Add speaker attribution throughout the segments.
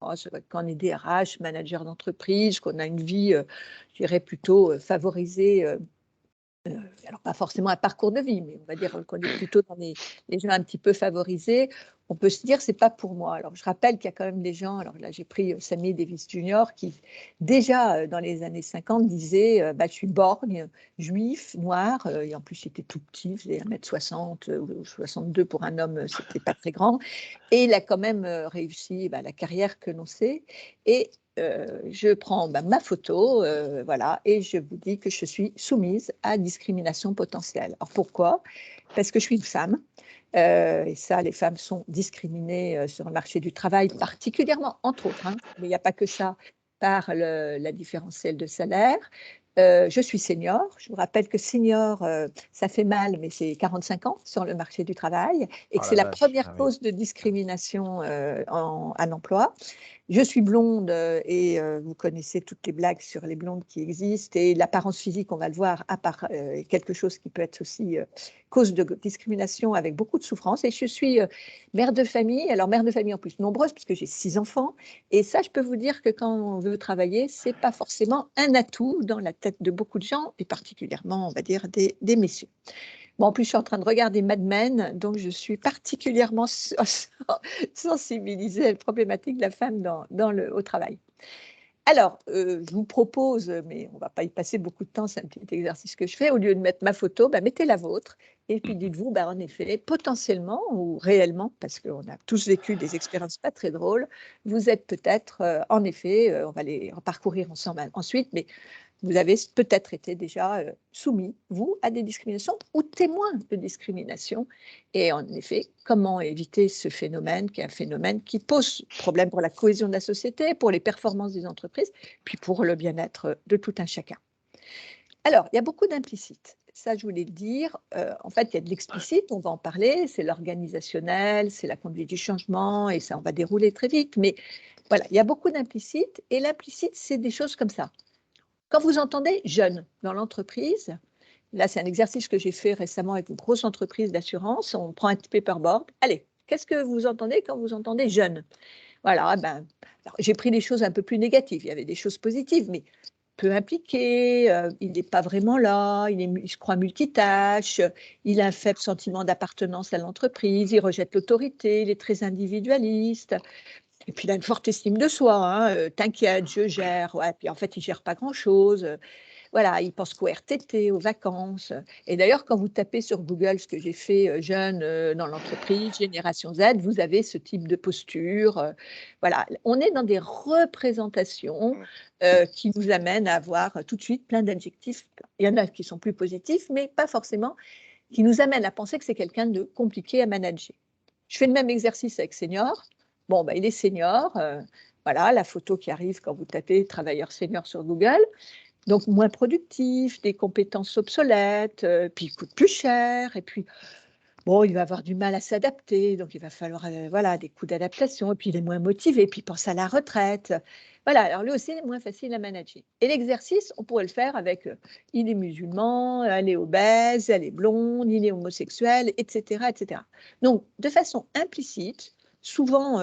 Speaker 1: Oh, c'est vrai que quand on est DRH, manager d'entreprise, qu'on a une vie, je dirais plutôt, favorisée, alors pas forcément un parcours de vie, mais on va dire qu'on est plutôt dans les gens un petit peu favorisés, on peut se dire: «C'est pas pour moi». Alors je rappelle qu'il y a quand même des gens, alors là j'ai pris, Sammy Davis Jr. qui déjà, dans les années 50 disait, «Bah, je suis borgne, juif, noir», et en plus il était tout petit, il faisait 1,60 m ou 62 pour un homme, c'était pas très grand, et il a quand même, réussi, bah, la carrière que l'on sait, et je prends, bah, ma photo, voilà, et je vous dis que je suis soumise à discrimination potentielle. Alors pourquoi? Parce que je suis une femme, et ça, les femmes sont discriminées, sur le marché du travail, particulièrement, entre autres, hein, mais il n'y a pas que ça, par la différentielle de salaire. Je suis senior. Je vous rappelle que senior, ça fait mal, mais c'est 45 ans sur le marché du travail, et
Speaker 2: Oh
Speaker 1: que c'est
Speaker 2: la
Speaker 1: la
Speaker 2: vache,
Speaker 1: première
Speaker 2: ah oui.
Speaker 1: cause de discrimination, à l'emploi. Je suis blonde, et vous connaissez toutes les blagues sur les blondes qui existent, et l'apparence physique, on va le voir, à part, est quelque chose qui peut être aussi, cause de discrimination avec beaucoup de souffrance, et je suis, mère de famille. Alors mère de famille en plus nombreuse puisque j'ai 6 enfants, et ça, je peux vous dire que quand on veut travailler, c'est pas forcément un atout dans la tête de beaucoup de gens, et particulièrement, on va dire, des messieurs. Bon, en plus, je suis en train de regarder Mad Men, donc je suis particulièrement sensibilisée à la problématique de la femme au travail. Alors, je vous propose, mais on ne va pas y passer beaucoup de temps, c'est un petit exercice que je fais, au lieu de mettre ma photo, bah, mettez la vôtre, et puis dites-vous, bah, en effet, potentiellement ou réellement, parce qu'on a tous vécu des expériences pas très drôles, vous êtes peut-être, en effet, on va les parcourir ensemble ensuite, mais vous avez peut-être été déjà, soumis, vous, à des discriminations ou témoin de discrimination, et en effet, comment éviter ce phénomène qui est un phénomène qui pose problème pour la cohésion de la société, pour les performances des entreprises, puis pour le bien-être, de tout un chacun. Alors, il y a beaucoup d'implicites. Ça, je voulais le dire, en fait, il y a de l'explicite, on va en parler, c'est l'organisationnel, c'est la conduite du changement, et ça, on va dérouler très vite, mais voilà, il y a beaucoup d'implicites, et l'implicite, c'est des choses comme ça. Quand vous entendez «jeune» dans l'entreprise, là, c'est un exercice que j'ai fait récemment avec une grosse entreprise d'assurance, on prend un petit paperboard. Allez, qu'est-ce que vous entendez quand vous entendez «jeune»? Voilà, ben, alors j'ai pris des choses un peu plus négatives, il y avait des choses positives, mais peu impliqué, il n'est pas vraiment là, il se croit multitâche, il a un faible sentiment d'appartenance à l'entreprise, il rejette l'autorité, il est très individualiste. Et puis il a une forte estime de soi, hein, «T'inquiète, je gère», ouais, puis en fait, il gère pas grand-chose, voilà, il pense qu'aux RTT, aux vacances, et d'ailleurs, quand vous tapez sur Google, ce que j'ai fait, jeune, dans l'entreprise, génération Z, vous avez ce type de posture, voilà. On est dans des représentations,
Speaker 2: Mmh.
Speaker 1: qui nous amènent à avoir, tout de suite plein d'adjectifs. Il y en a qui sont plus positifs, mais pas forcément, qui nous amènent à penser que c'est quelqu'un de compliqué à manager. Je fais le même exercice avec senior. Bon, bah, il est senior, voilà, la photo qui arrive quand vous tapez «travailleur senior» sur Google. Donc moins productif, des compétences obsolètes, puis il coûte plus cher, et puis bon, il va avoir du mal à s'adapter, donc il va falloir, voilà, des coûts d'adaptation, et puis il est moins motivé, puis il pense à la retraite. Voilà, alors lui aussi, il est moins facile à manager, et l'exercice, on pourrait le faire avec, il est musulman, elle est obèse, elle est blonde, il est homosexuel, et cetera, et cetera. Donc de façon implicite, souvent,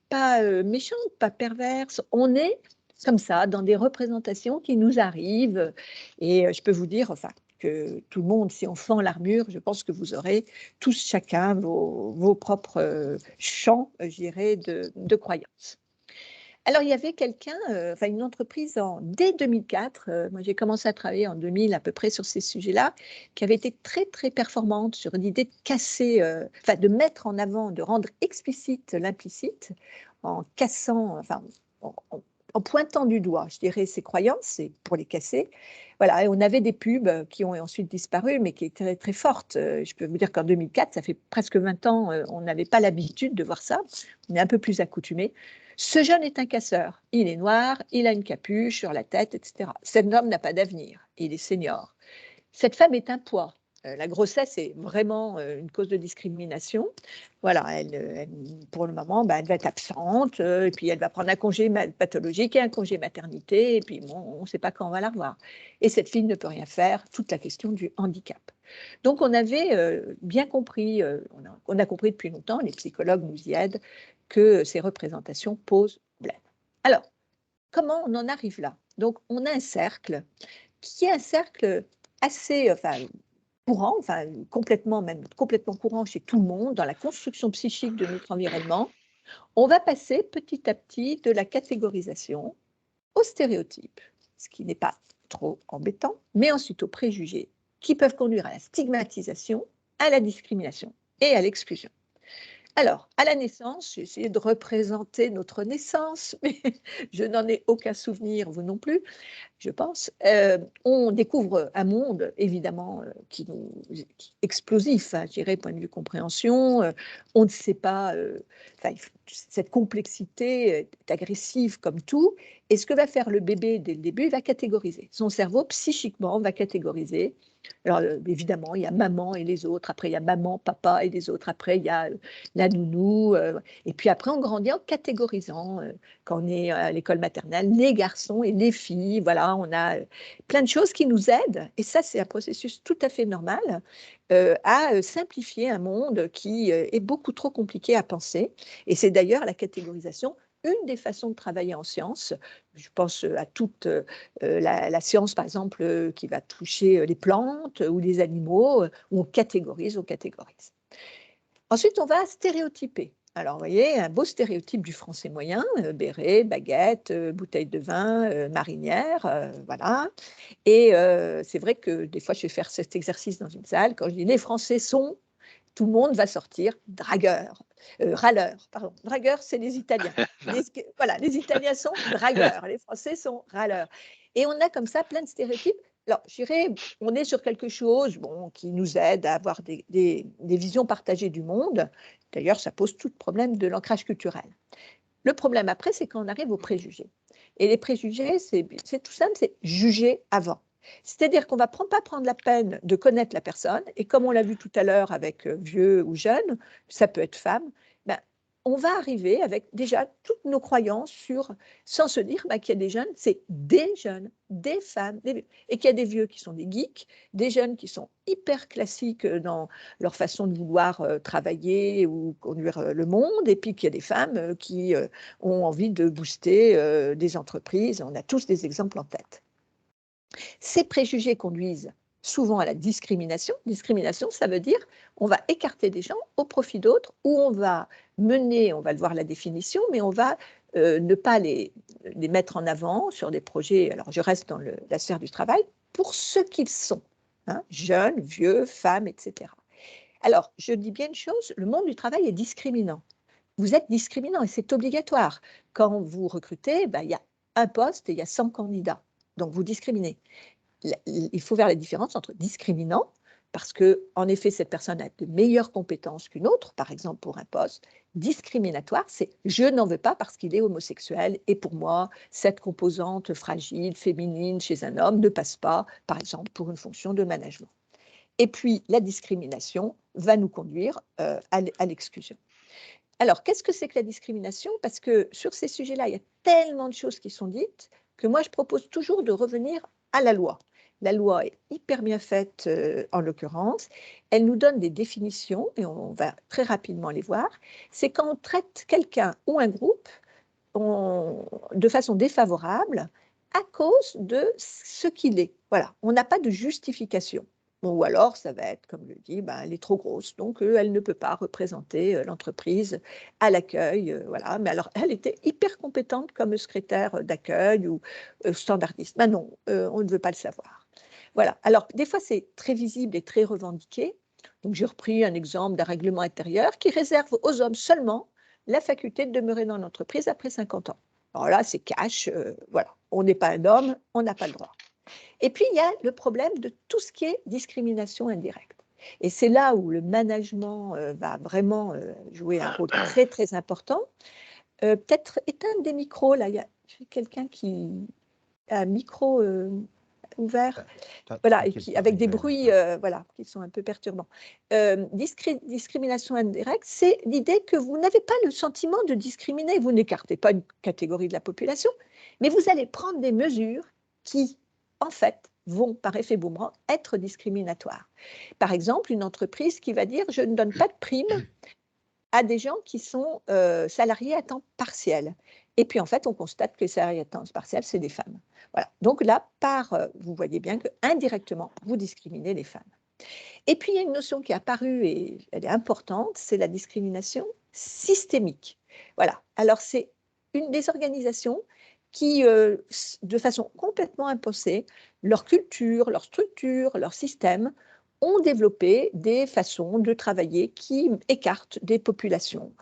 Speaker 1: pas, méchante, pas perverse, on est comme ça, dans des représentations qui nous arrivent, et je peux vous dire, enfin, que tout le monde, si on fend l'armure, je pense que vous aurez tous chacun vos propres, champs, je dirais, de croyances. Alors il y avait quelqu'un, enfin une entreprise dès 2004, moi j'ai commencé à travailler en 2000 à peu près sur ces sujets-là, qui avait été très, très performante sur l'idée de casser, enfin de mettre en avant, de rendre explicite l'implicite, en cassant, enfin en pointant du doigt, je dirais, ses croyances, et pour les casser. Voilà, et on avait des pubs, qui ont ensuite disparu, mais qui étaient très, très fortes. Je peux vous dire qu'en 2004, ça fait presque 20 ans, on n'avait pas l'habitude de voir ça. On est un peu plus accoutumés. Ce jeune est un casseur. Il est noir, il a une capuche sur la tête, etc. Cet homme n'a pas d'avenir. Il est senior. Cette femme est un poids. La grossesse est vraiment, une cause de discrimination. Voilà, pour le moment, bah, elle va être absente, et puis elle va prendre un congé pathologique et un congé maternité, et puis bon, on ne sait pas quand on va la revoir. Et cette fille ne peut rien faire, toute la question du handicap. Donc on avait, bien compris, on a compris depuis longtemps, les psychologues nous y aident, que ces représentations posent problème. Alors, comment on en arrive là? Donc, on a un cercle qui est un cercle assez courant, même complètement courant chez tout le monde, dans la construction psychique de notre environnement. On va passer petit à petit de la catégorisation aux stéréotypes, ce qui n'est pas trop embêtant, mais ensuite aux préjugés, qui peuvent conduire à la stigmatisation, à la discrimination et à l'exclusion. Alors, à la naissance, j'ai essayé de représenter notre naissance, mais je n'en ai aucun souvenir, vous non plus, je pense. On découvre un monde, évidemment, explosif, je dirais, point de vue compréhension. On ne sait pas, cette complexité est agressive comme tout. Et ce que va faire le bébé dès le début, il va catégoriser. Son cerveau, psychiquement, va catégoriser. Alors, évidemment, il y a maman et les autres. Après, il y a maman, papa et les autres. Après, il y a la nounou. Et puis après, on grandit en catégorisant. Quand on est à l'école maternelle, les garçons et les filles. Voilà, on a plein de choses qui nous aident. Et ça, c'est un processus tout à fait normal à simplifier un monde qui est beaucoup trop compliqué à penser. Et c'est d'ailleurs la catégorisation une des façons de travailler en sciences. Je pense à toute la science, par exemple, qui va toucher les plantes ou les animaux, où on catégorise, on catégorise. Ensuite, on va stéréotyper. Alors, vous voyez, un beau stéréotype du français moyen, béret, baguette, bouteille de vin, marinière, voilà. Et c'est vrai que des fois, je vais faire cet exercice dans une salle. Quand je dis « les Français sont », tout le monde va sortir dragueur, râleur, pardon. Dragueur, c'est les Italiens. Voilà, les Italiens sont dragueurs, les Français sont râleurs. Et on a comme ça plein de stéréotypes. Alors, je dirais, on est sur quelque chose qui nous aide à avoir des visions partagées du monde. D'ailleurs, ça pose tout le problème de l'ancrage culturel. Le problème après, c'est quand on arrive aux préjugés. Et les préjugés, c'est tout simple, c'est juger avant. C'est-à-dire qu'on ne va pas prendre la peine de connaître la personne, et comme on l'a vu tout à l'heure avec vieux ou jeune, ça peut être femme, ben, on va arriver avec déjà toutes nos croyances sans se dire qu'il y a des jeunes, c'est des jeunes, des femmes, et qu'il y a des vieux qui sont des geeks, des jeunes qui sont hyper classiques dans leur façon de vouloir travailler ou conduire le monde, et puis qu'il y a des femmes qui ont envie de booster des entreprises. On a tous des exemples en tête. Ces préjugés conduisent souvent à la discrimination. Discrimination, ça veut dire on va écarter des gens au profit d'autres, ou on va mener, on va le voir la définition, mais on va ne pas les mettre en avant sur des projets, alors je reste dans la sphère du travail, pour ce qu'ils sont, jeunes, vieux, femmes, etc. Alors, je dis bien une chose, le monde du travail est discriminant. Vous êtes discriminant et c'est obligatoire. Quand vous recrutez, il y a un poste et il y a 100 candidats. Donc, vous discriminez. Il faut faire la différence entre discriminant, parce qu'en effet, cette personne a de meilleures compétences qu'une autre, par exemple pour un poste. Discriminatoire, c'est je n'en veux pas parce qu'il est homosexuel et pour moi, cette composante fragile, féminine chez un homme ne passe pas, par exemple, pour une fonction de management. Et puis, la discrimination va nous conduire à l'exclusion. Alors, qu'est-ce que c'est que la discrimination? Parce que sur ces sujets-là, il y a tellement de choses qui sont dites que moi, je propose toujours de revenir à la loi. La loi est hyper bien faite en l'occurrence. Elle nous donne des définitions et on va très rapidement les voir. C'est quand on traite quelqu'un ou un groupe de façon défavorable à cause de ce qu'il est. Voilà, on n'a pas de justification. Bon, ou alors, ça va être, comme je dis, elle est trop grosse, donc elle ne peut pas représenter l'entreprise à l'accueil. Voilà. Mais alors, elle était hyper compétente comme secrétaire d'accueil ou standardiste. Ben non, on ne veut pas le savoir. Voilà. Alors, des fois, c'est très visible et très revendiqué. Donc, j'ai repris un exemple d'un règlement intérieur qui réserve aux hommes seulement la faculté de demeurer dans l'entreprise après 50 ans. Alors là, c'est cash, voilà. On n'est pas un homme, on n'a pas le droit. Et puis, il y a le problème de tout ce qui est discrimination indirecte. Et c'est là où le management va vraiment jouer un rôle très, très important. Peut-être éteindre des micros, là, il y a quelqu'un qui a un micro ouvert, voilà, et avec des bruits voilà, qui sont un peu perturbants. Discrimination indirecte, c'est l'idée que vous n'avez pas le sentiment de discriminer. Vous n'écartez pas une catégorie de la population, mais vous allez prendre des mesures qui, en fait, vont, par effet boomerang, être discriminatoires. Par exemple, une entreprise qui va dire « je ne donne pas de prime à des gens qui sont salariés à temps partiel ». Et puis, en fait, on constate que les salariés à temps partiel, c'est des femmes. Voilà. Donc là, vous voyez bien que indirectement, vous discriminez les femmes. Et puis, il y a une notion qui est apparue et elle est importante, c'est la discrimination systémique. Voilà. Alors, c'est une des organisations qui, de façon complètement imposée, leur culture, leur structure, leur système, ont développé des façons de travailler qui écartent des populations.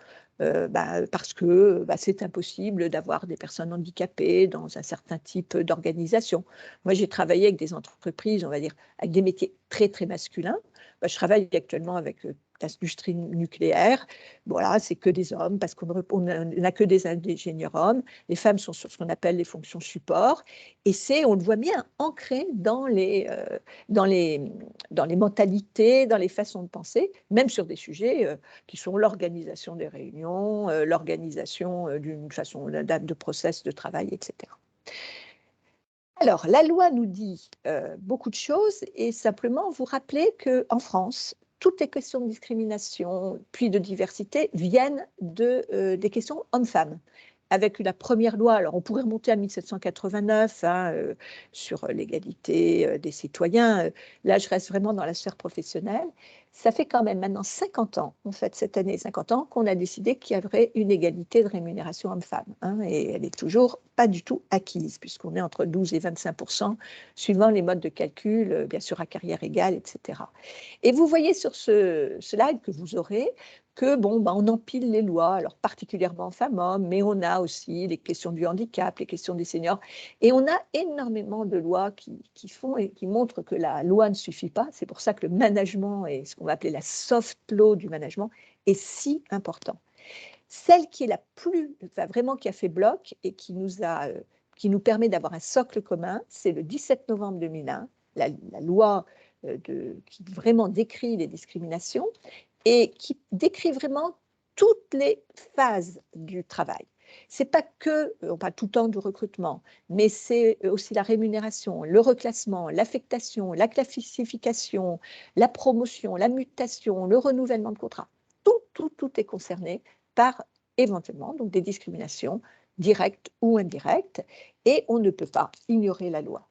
Speaker 1: Parce que c'est impossible d'avoir des personnes handicapées dans un certain type d'organisation. Moi, j'ai travaillé avec des entreprises, on va dire, avec des métiers très, très masculins. Je travaille actuellement avec l'industrie nucléaire. Voilà, c'est que des hommes parce qu'on n'a que des ingénieurs hommes. Les femmes sont sur ce qu'on appelle les fonctions support. Et on le voit bien, ancré dans les mentalités, dans les façons de penser, même sur des sujets qui sont l'organisation des réunions, l'organisation d'une façon de process de travail, etc. Alors, la loi nous dit beaucoup de choses et simplement vous rappeler qu'en France, toutes les questions de discrimination puis de diversité viennent des questions hommes-femmes. Avec la première loi, alors on pourrait remonter à 1789 sur l'égalité des citoyens. Là, je reste vraiment dans la sphère professionnelle. Ça fait quand même maintenant 50 ans, en fait, cette année 50 ans, qu'on a décidé qu'il y aurait une égalité de rémunération homme-femme. Et elle n'est toujours pas du tout acquise, puisqu'on est entre 12 et 25%, suivant les modes de calcul, bien sûr à carrière égale, etc. Et vous voyez sur ce slide que vous aurez que on empile les lois, alors particulièrement femmes-hommes, mais on a aussi les questions du handicap, les questions des seniors, et on a énormément de lois qui font et qui montrent que la loi ne suffit pas. C'est pour ça que le management et ce qu'on va appeler la soft law du management est si important. Celle qui est la plus, vraiment qui a fait bloc et qui nous permet d'avoir un socle commun, c'est le 17 novembre 2001, la loi qui vraiment décrit les discriminations et qui décrit vraiment toutes les phases du travail. Ce n'est pas que, on parle tout le temps du recrutement, mais c'est aussi la rémunération, le reclassement, l'affectation, la classification, la promotion, la mutation, le renouvellement de contrat. Tout est concerné par éventuellement donc des discriminations directes ou indirectes, et on ne peut pas ignorer la loi.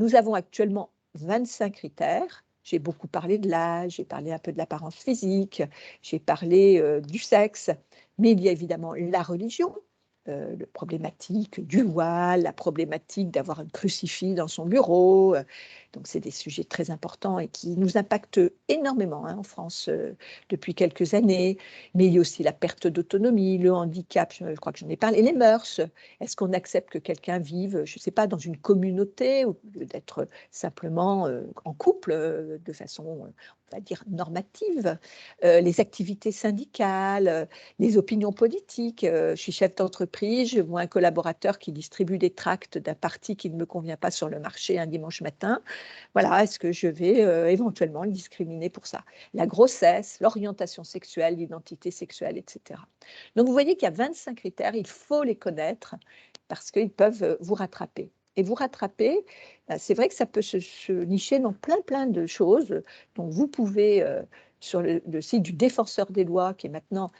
Speaker 1: Nous avons actuellement 25 critères. J'ai beaucoup parlé de l'âge, j'ai parlé un peu de l'apparence physique, j'ai parlé du sexe, mais il y a évidemment la religion, la problématique du voile, la problématique d'avoir un crucifix dans son bureau. Donc, c'est des sujets très importants et qui nous impactent énormément en France depuis quelques années. Mais il y a aussi la perte d'autonomie, le handicap, je crois que j'en ai parlé, et les mœurs. Est-ce qu'on accepte que quelqu'un vive, je ne sais pas, dans une communauté, ou d'être simplement en couple de façon, on va dire, normative, les activités syndicales, les opinions politiques. Je suis chef d'entreprise, je vois un collaborateur qui distribue des tracts d'un parti qui ne me convient pas sur le marché un dimanche matin. Voilà, est-ce que je vais éventuellement le discriminer pour ça? La grossesse, l'orientation sexuelle, l'identité sexuelle, etc. Donc, vous voyez qu'il y a 25 critères, il faut les connaître parce qu'ils peuvent vous rattraper. Et vous rattraper, c'est vrai que ça peut se nicher dans plein de choses. Donc, vous pouvez, sur le site du Défenseur des lois, qui est maintenant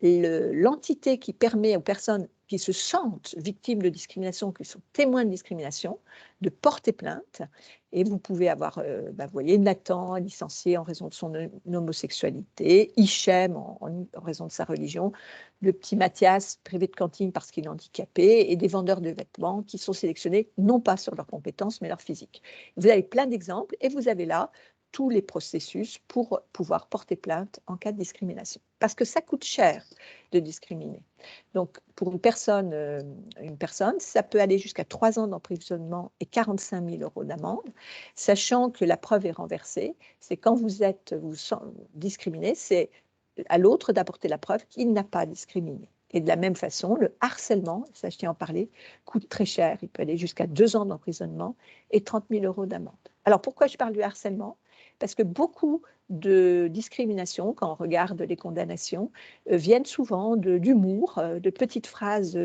Speaker 1: l'entité qui permet aux personnes qui se sentent victimes de discrimination, qui sont témoins de discrimination, de porter plainte. Et vous pouvez avoir, vous voyez, Nathan, licencié en raison de son homosexualité, Hichem en raison de sa religion, le petit Mathias, privé de cantine parce qu'il est handicapé, et des vendeurs de vêtements qui sont sélectionnés non pas sur leurs compétences, mais leur physique. Vous avez plein d'exemples et vous avez là tous les processus pour pouvoir porter plainte en cas de discrimination. Parce que ça coûte cher de discriminer. Donc, pour une personne, ça peut aller jusqu'à 3 ans d'emprisonnement et 45 000 € d'amende, sachant que la preuve est renversée. C'est quand vous discriminé, c'est à l'autre d'apporter la preuve qu'il n'a pas discriminé. Et de la même façon, le harcèlement, ça je tiens à en parler, coûte très cher. Il peut aller jusqu'à 2 ans d'emprisonnement et 30 000 € d'amende. Alors, pourquoi je parle du harcèlement? Parce que beaucoup de discrimination, quand on regarde les condamnations, viennent souvent d'humour, de petites phrases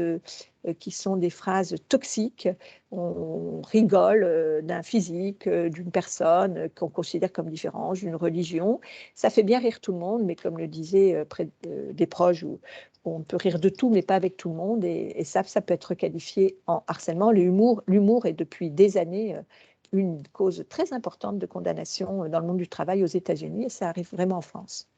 Speaker 1: qui sont des phrases toxiques. On rigole d'un physique, d'une personne qu'on considère comme différente, d'une religion. Ça fait bien rire tout le monde, mais comme le disait près des proches, où on peut rire de tout, mais pas avec tout le monde, et ça peut être qualifié en harcèlement. L'humour est depuis des années une cause très importante de condamnation dans le monde du travail aux États-Unis, et ça arrive vraiment en France.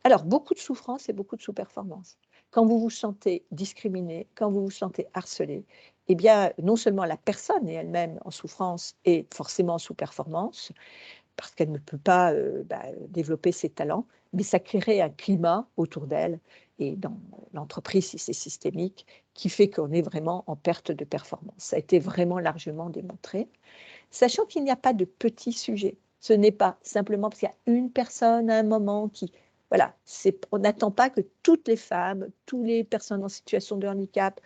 Speaker 1: Alors, beaucoup de souffrance et beaucoup de sous-performance. Quand vous vous sentez discriminé, quand vous vous sentez harcelé, eh bien, non seulement la personne est elle-même en souffrance et forcément en sous-performance, parce qu'elle ne peut pas développer ses talents, mais ça créerait un climat autour d'elle et dans l'entreprise, si c'est systémique, qui fait qu'on est vraiment en perte de performance. Ça a été vraiment largement démontré. Sachant qu'il n'y a pas de petits sujets. Ce n'est pas simplement parce qu'il y a une personne à un moment qui... Voilà, on n'attend pas que toutes les femmes, toutes les personnes en situation de handicap,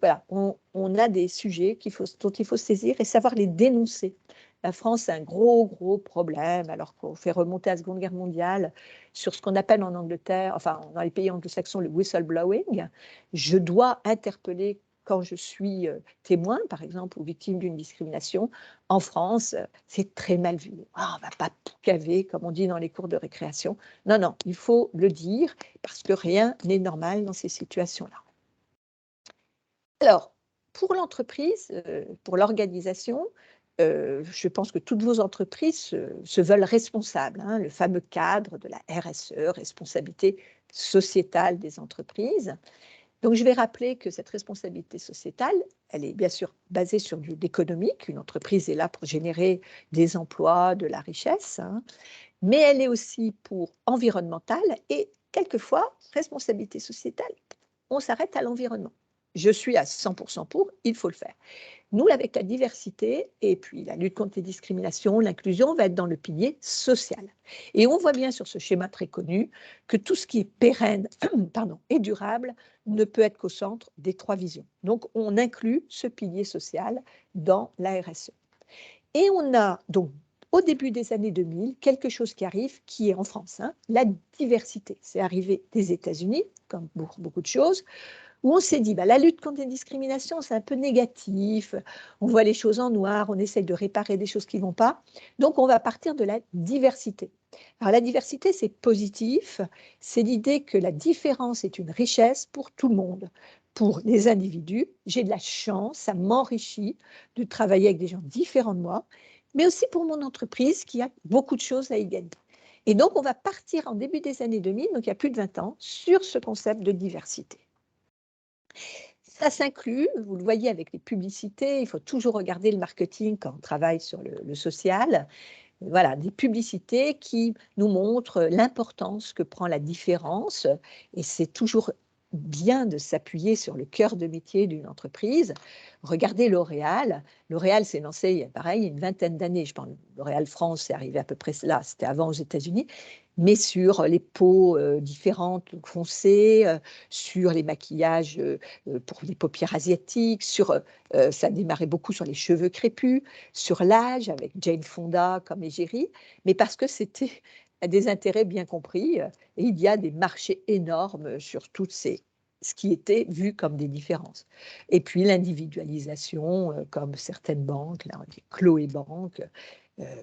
Speaker 1: voilà, on a des sujets dont il faut saisir et savoir les dénoncer. La France a un gros problème, alors qu'on fait remonter à la Seconde Guerre mondiale, sur ce qu'on appelle en Angleterre, enfin dans les pays anglo-saxons, le whistleblowing. Je dois interpeller quand je suis témoin, par exemple, ou victime d'une discrimination. En France, c'est très mal vu. Ah, on ne va pas poucaver, comme on dit dans les cours de récréation. Non, il faut le dire, parce que rien n'est normal dans ces situations-là. Alors, pour l'entreprise, pour l'organisation, je pense que toutes vos entreprises se veulent responsables, hein, le fameux cadre de la RSE, responsabilité sociétale des entreprises. Donc, je vais rappeler que cette responsabilité sociétale, elle est bien sûr basée sur l'économique. Une entreprise est là pour générer des emplois, de la richesse, hein, mais elle est aussi pour environnementale et quelquefois, responsabilité sociétale, on s'arrête à l'environnement. Je suis à 100% pour, il faut le faire. Nous, avec la diversité et puis la lutte contre les discriminations, l'inclusion, on va être dans le pilier social. Et on voit bien sur ce schéma très connu que tout ce qui est pérenne et durable ne peut être qu'au centre des 3 visions. Donc, on inclut ce pilier social dans la RSE. Et on a donc, au début des années 2000, quelque chose qui arrive, qui est en France, hein, la diversité. C'est arrivé des États-Unis, comme pour beaucoup de choses, où on s'est dit, la lutte contre les discriminations, c'est un peu négatif, on voit les choses en noir, on essaye de réparer des choses qui ne vont pas, donc on va partir de la diversité. Alors la diversité, c'est positif, c'est l'idée que la différence est une richesse pour tout le monde. Pour les individus, j'ai de la chance, ça m'enrichit de travailler avec des gens différents de moi, mais aussi pour mon entreprise qui a beaucoup de choses à y gagner. Et donc, on va partir en début des années 2000, donc il y a plus de 20 ans, sur ce concept de diversité. Ça s'inclut, vous le voyez avec les publicités, il faut toujours regarder le marketing quand on travaille sur le social. Voilà, des publicités qui nous montrent l'importance que prend la différence, et c'est toujours bien de s'appuyer sur le cœur de métier d'une entreprise. Regardez L'Oréal. L'Oréal s'est lancé, il y a pareil, une vingtaine d'années. Je pense L'Oréal France, c'est arrivé à peu près là, c'était avant aux États-Unis, mais sur les peaux différentes, donc foncées, sur les maquillages pour les paupières asiatiques, ça a démarré beaucoup sur les cheveux crépus, sur l'âge, avec Jane Fonda comme égérie, mais parce que c'était des intérêts bien compris, et il y a des marchés énormes sur ce qui était vu comme des différences. Et puis l'individualisation, comme certaines banques, là on dit Chloé Bank,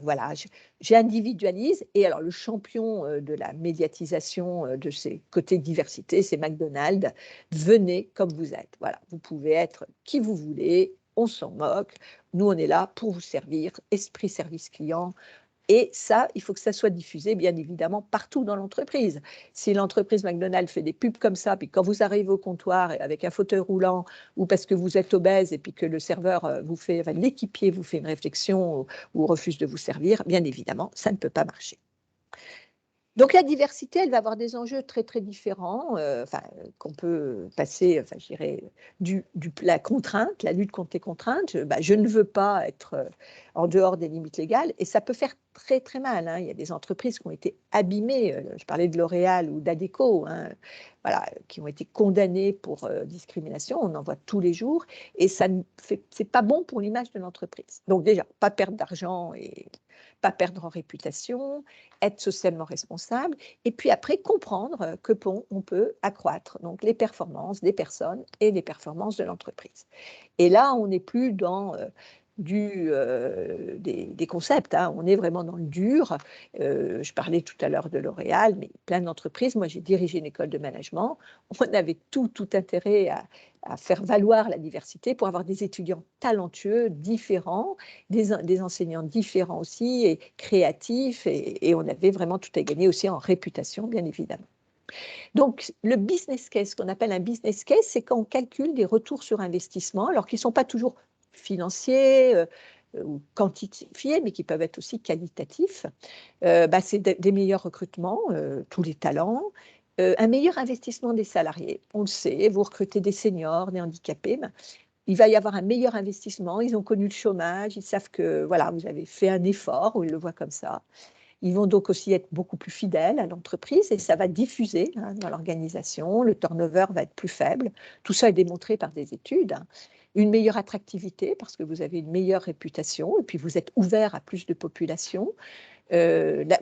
Speaker 1: voilà, j'individualise. Et alors, le champion de la médiatisation de ces côtés diversité, c'est McDonald's. Venez comme vous êtes. Voilà, vous pouvez être qui vous voulez, on s'en moque. Nous, on est là pour vous servir, esprit service client. Et ça, il faut que ça soit diffusé, bien évidemment, partout dans l'entreprise. Si l'entreprise McDonald's fait des pubs comme ça, puis quand vous arrivez au comptoir avec un fauteuil roulant, ou parce que vous êtes obèse, et puis que le serveur l'équipier vous fait une réflexion ou refuse de vous servir, bien évidemment, ça ne peut pas marcher. Donc la diversité, elle va avoir des enjeux très très différents, qu'on peut passer, je dirais, la contrainte, la lutte contre les contraintes. Je ne veux pas être en dehors des limites légales, et ça peut faire très, très mal, hein. Il y a des entreprises qui ont été abîmées, je parlais de L'Oréal ou d'Adecco, hein, voilà, qui ont été condamnées pour discrimination, on en voit tous les jours, et ça c'est pas bon pour l'image de l'entreprise. Donc déjà, pas perdre d'argent et pas perdre en réputation, être socialement responsable, et puis après comprendre que on peut accroître donc les performances des personnes et les performances de l'entreprise. Et là, on n'est plus dans des concepts, hein. On est vraiment dans le dur. Je parlais tout à l'heure de L'Oréal, mais plein d'entreprises. Moi, j'ai dirigé une école de management. On avait tout intérêt à faire valoir la diversité pour avoir des étudiants talentueux, différents, des enseignants différents aussi, et créatifs, et on avait vraiment tout à gagner aussi en réputation, bien évidemment. Donc, le business case, ce qu'on appelle un business case, c'est quand on calcule des retours sur investissement, alors qu'ils ne sont pas toujours financiers ou quantifiés, mais qui peuvent être aussi qualitatifs. C'est des meilleurs recrutements, tous les talents, un meilleur investissement des salariés. On le sait, vous recrutez des seniors, des handicapés, il va y avoir un meilleur investissement. Ils ont connu le chômage, ils savent que voilà, vous avez fait un effort, ou ils le voient comme ça. Ils vont donc aussi être beaucoup plus fidèles à l'entreprise et ça va diffuser, hein, dans l'organisation. Le turnover va être plus faible. Tout ça est démontré par des études, hein. Une meilleure attractivité parce que vous avez une meilleure réputation et puis vous êtes ouvert à plus de population.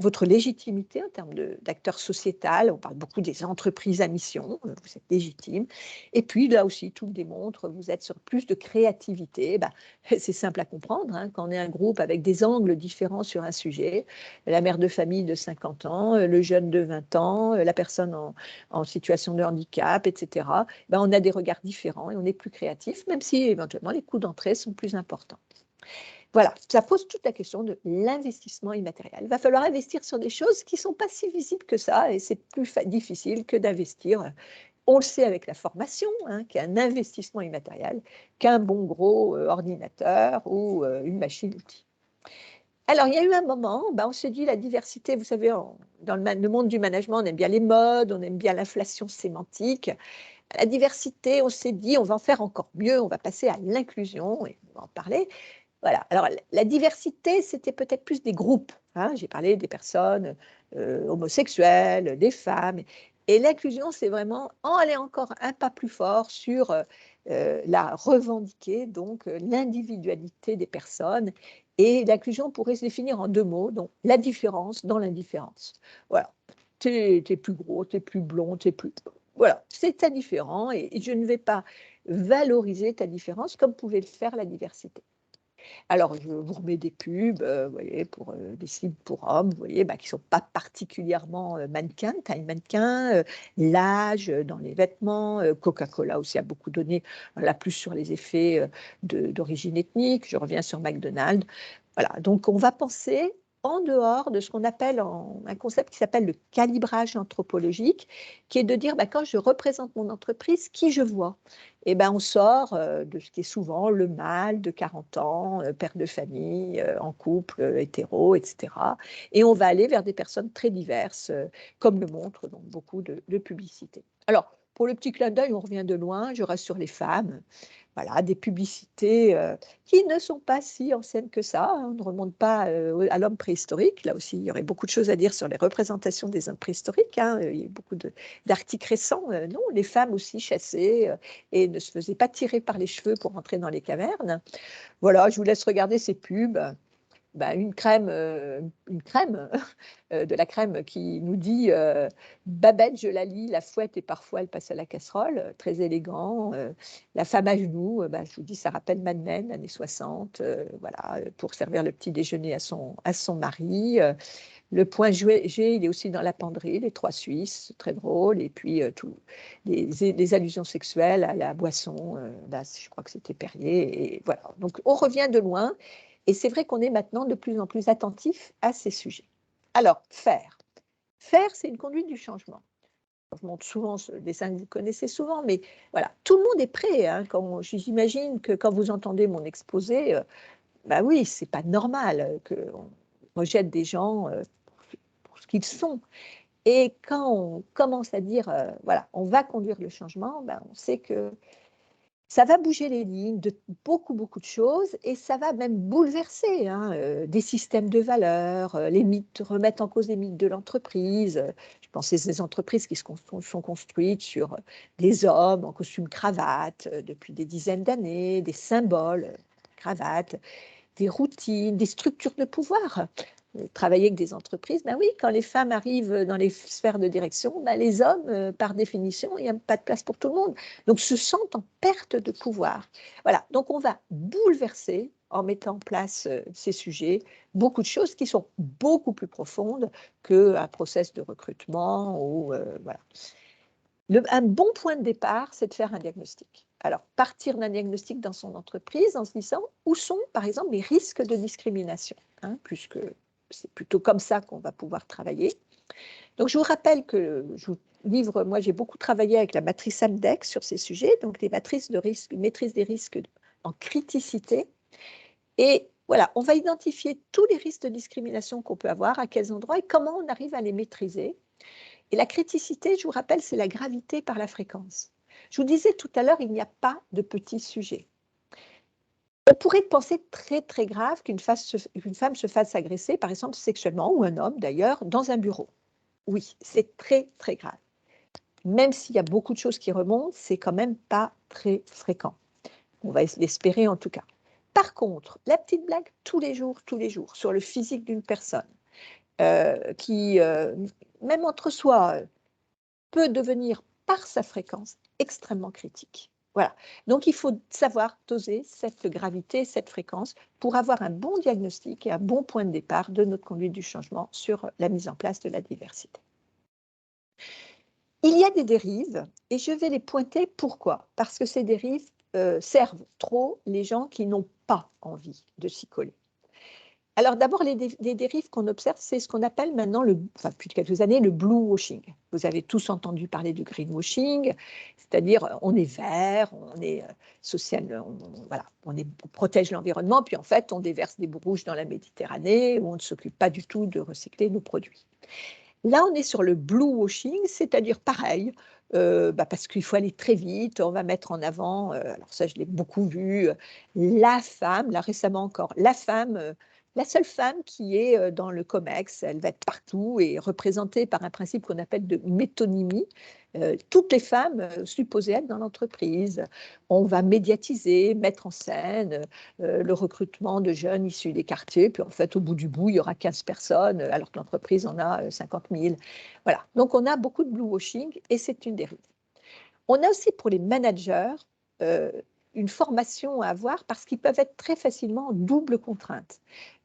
Speaker 1: Votre légitimité en termes d'acteur sociétal, on parle beaucoup des entreprises à mission, vous êtes légitime. Et puis là aussi, tout le démontre, vous êtes sur plus de créativité. C'est simple à comprendre, hein, quand on est un groupe avec des angles différents sur un sujet, la mère de famille de 50 ans, le jeune de 20 ans, la personne en situation de handicap, etc. On a des regards différents et on est plus créatif, même si éventuellement les coûts d'entrée sont plus importants. Voilà, ça pose toute la question de l'investissement immatériel. Il va falloir investir sur des choses qui ne sont pas si visibles que ça, et c'est plus difficile que d'investir, on le sait avec la formation, hein, qui est un investissement immatériel, qu'un bon gros ordinateur ou une machine-outil. Alors, il y a eu un moment, on s'est dit la diversité, vous savez, dans le monde du management, on aime bien les modes, on aime bien l'inflation sémantique. La diversité, on s'est dit, on va en faire encore mieux, on va passer à l'inclusion, et on va en parler. Voilà. Alors, la diversité, c'était peut-être plus des groupes, hein. J'ai parlé des personnes homosexuelles, des femmes. Et l'inclusion, c'est vraiment aller encore un pas plus fort sur la revendiquer, donc l'individualité des personnes. Et l'inclusion pourrait se définir en deux mots, donc la différence dans l'indifférence. Voilà. T'es plus gros, t'es plus blond, t'es plus... Voilà, c'est ta différence et je ne vais pas valoriser ta différence comme pouvait le faire la diversité. Alors, je vous remets des pubs, vous voyez, pour des cibles pour hommes, vous voyez, qui ne sont pas particulièrement mannequins, taille mannequin, l'âge dans les vêtements. Coca-Cola aussi a beaucoup donné, là plus sur les effets d'origine ethnique. Je reviens sur McDonald's. Voilà, donc on va penser en dehors de ce qu'on appelle un concept qui s'appelle le calibrage anthropologique, qui est de dire, quand je représente mon entreprise, qui je vois. Et on sort de ce qui est souvent le mâle de 40 ans, père de famille, en couple, hétéro, etc. Et on va aller vers des personnes très diverses, comme le montrent donc beaucoup de publicités. Alors, pour le petit clin d'œil, on revient de loin, je reste sur les femmes. Voilà, des publicités qui ne sont pas si anciennes que ça, hein. On ne remonte pas à l'homme préhistorique. Là aussi, il y aurait beaucoup de choses à dire sur les représentations des hommes préhistoriques, hein. Il y a beaucoup d'articles récents. Non, les femmes aussi chassaient et ne se faisaient pas tirer par les cheveux pour entrer dans les cavernes. Voilà, je vous laisse regarder ces pubs. Une crème de la crème qui nous dit Babette, je la lis, la fouette et parfois elle passe à la casserole, très élégant. La femme à genoux, je vous dis, ça rappelle Mad Men, années 60, voilà, pour servir le petit déjeuner à son mari. Le point G, il est aussi dans la penderie, les trois Suisses, très drôle, et puis les allusions sexuelles à la boisson, là, je crois que c'était Perrier, et voilà. Donc on revient de loin, et c'est vrai qu'on est maintenant de plus en plus attentif à ces sujets. Alors, faire. Faire, c'est une conduite du changement. Je montre souvent ce dessin que vous connaissez souvent, mais voilà, tout le monde est prêt, hein. J'imagine que quand vous entendez mon exposé, oui, c'est pas normal qu'on rejette des gens pour ce qu'ils sont. Et quand on commence à dire, voilà, on va conduire le changement, on sait que Ça va bouger les lignes de beaucoup, beaucoup de choses et ça va même bouleverser des systèmes de valeurs, les mythes, remettre en cause les mythes de l'entreprise. Je pense à ces entreprises qui sont construites sur des hommes en costume cravate depuis des dizaines d'années, des symboles, cravate, des routines, des structures de pouvoir. Travailler avec des entreprises, ben oui, quand les femmes arrivent dans les sphères de direction, ben les hommes, par définition, il n'y a pas de place pour tout le monde. Donc, se sentent en perte de pouvoir. Voilà, donc on va bouleverser, en mettant en place ces sujets, beaucoup de choses qui sont beaucoup plus profondes qu'un process de recrutement. Voilà. Un bon point de départ, c'est de faire un diagnostic. Alors, partir d'un diagnostic dans son entreprise en se disant où sont, par exemple, les risques de discrimination, puisque c'est plutôt comme ça qu'on va pouvoir travailler. Donc, je vous rappelle que je vous livre, moi j'ai beaucoup travaillé avec la matrice Amdex sur ces sujets, donc les matrices de risque, maîtrise des risques en criticité. Et voilà, on va identifier tous les risques de discrimination qu'on peut avoir, à quels endroits et comment on arrive à les maîtriser. Et la criticité, je vous rappelle, c'est la gravité par la fréquence. Je vous disais tout à l'heure, il n'y a pas de petits sujets. On pourrait penser très, très grave qu'une femme se fasse agresser, par exemple sexuellement, ou un homme d'ailleurs, dans un bureau. Oui, c'est très, très grave. Même s'il y a beaucoup de choses qui remontent, c'est quand même pas très fréquent. On va l'espérer en tout cas. Par contre, la petite blague tous les jours, sur le physique d'une personne, qui, même entre soi, peut devenir, par sa fréquence, extrêmement critique. Voilà. Donc, il faut savoir doser cette gravité, cette fréquence, pour avoir un bon diagnostic et un bon point de départ de notre conduite du changement sur la mise en place de la diversité. Il y a des dérives, et je vais les pointer. Pourquoi? Parce que ces dérives servent trop les gens qui n'ont pas envie de s'y coller. Alors d'abord, les dérives qu'on observe, c'est ce qu'on appelle maintenant, depuis quelques années, le blue washing. Vous avez tous entendu parler du greenwashing, c'est-à-dire on est vert, on est social, on protège l'environnement, puis en fait on déverse des boues rouges dans la Méditerranée, où on ne s'occupe pas du tout de recycler nos produits. Là, on est sur le blue washing, c'est-à-dire pareil, parce qu'il faut aller très vite, on va mettre en avant, alors ça je l'ai beaucoup vu, la femme, là récemment encore, la seule femme qui est dans le COMEX, elle va être partout et représentée par un principe qu'on appelle de métonymie. Toutes les femmes supposées être dans l'entreprise. On va médiatiser, mettre en scène le recrutement de jeunes issus des quartiers, puis en fait, au bout du bout, il y aura 15 personnes, alors que l'entreprise en a 50 000. Voilà, donc on a beaucoup de blue washing et c'est une dérive. On a aussi pour les managers une formation à avoir parce qu'ils peuvent être très facilement en double contrainte.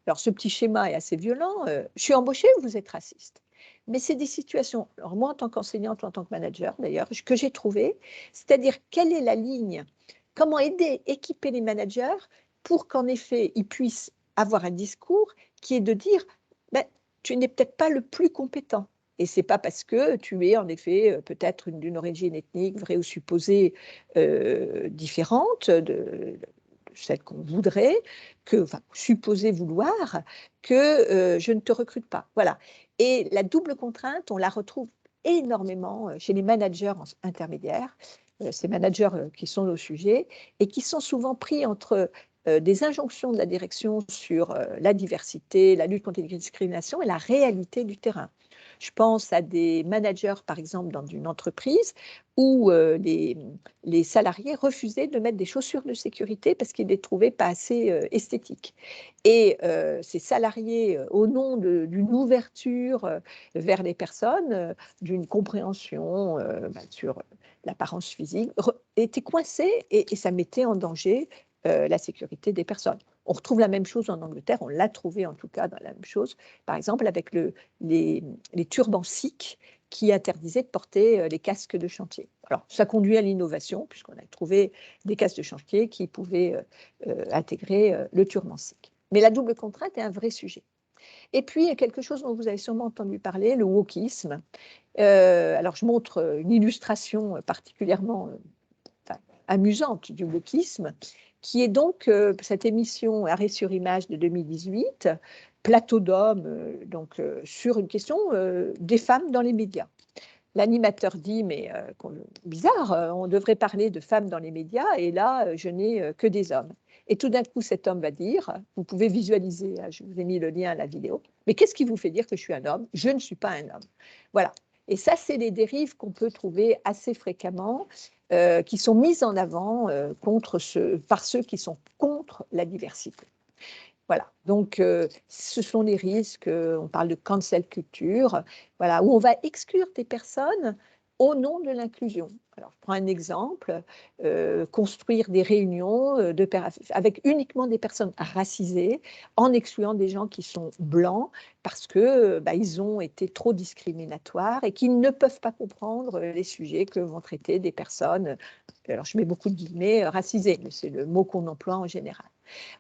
Speaker 1: Alors, ce petit schéma est assez violent. Je suis embauchée ou vous êtes raciste? Mais c'est des situations, alors moi en tant qu'enseignante ou en tant que manager d'ailleurs, que j'ai trouvé, c'est-à-dire quelle est la ligne, comment aider, équiper les managers pour qu'en effet ils puissent avoir un discours qui est de dire ben, tu n'es peut-être pas le plus compétent. Et ce n'est pas parce que tu es en effet peut-être d'une origine ethnique, vraie ou supposée, différente de celle qu'on voudrait, supposer vouloir, que je ne te recrute pas. Voilà. Et la double contrainte, on la retrouve énormément chez les managers intermédiaires, ces managers qui sont nos sujets, et qui sont souvent pris entre des injonctions de la direction sur la diversité, la lutte contre les discriminations et la réalité du terrain. Je pense à des managers, par exemple, dans une entreprise où les salariés refusaient de mettre des chaussures de sécurité parce qu'ils ne les trouvaient pas assez esthétiques. Et ces salariés, au nom d'une ouverture vers les personnes, d'une compréhension sur l'apparence physique, étaient coincés et ça mettait en danger la sécurité des personnes. On retrouve la même chose en Angleterre, on l'a trouvé en tout cas dans la même chose, par exemple avec les turbans sikhs qui interdisaient de porter les casques de chantier. Alors, ça conduit à l'innovation, puisqu'on a trouvé des casques de chantier qui pouvaient intégrer le turban sikh. Mais la double contrainte est un vrai sujet. Et puis, il y a quelque chose dont vous avez sûrement entendu parler, le wokisme. Alors, je montre une illustration particulièrement amusante du wokisme, qui est donc cette émission Arrêt sur image de 2018, plateau d'hommes, sur une question des femmes dans les médias. l'animateur dit, mais bizarre, on devrait parler de femmes dans les médias, et là, je n'ai que des hommes. Et tout d'un coup, cet homme va dire, vous pouvez visualiser, je vous ai mis le lien à la vidéo, mais qu'est-ce qui vous fait dire que je suis un homme? Je ne suis pas un homme. Voilà. Et ça, c'est les dérives qu'on peut trouver assez fréquemment, qui sont mises en avant par ceux qui sont contre la diversité. Voilà, donc ce sont les risques, on parle de cancel culture, voilà, où on va exclure des personnes au nom de l'inclusion. Alors, je prends un exemple, construire des réunions avec uniquement des personnes racisées, en excluant des gens qui sont blancs, parce que ils ont été trop discriminatoires et qu'ils ne peuvent pas comprendre les sujets que vont traiter des personnes, alors je mets beaucoup de guillemets, racisées, mais c'est le mot qu'on emploie en général.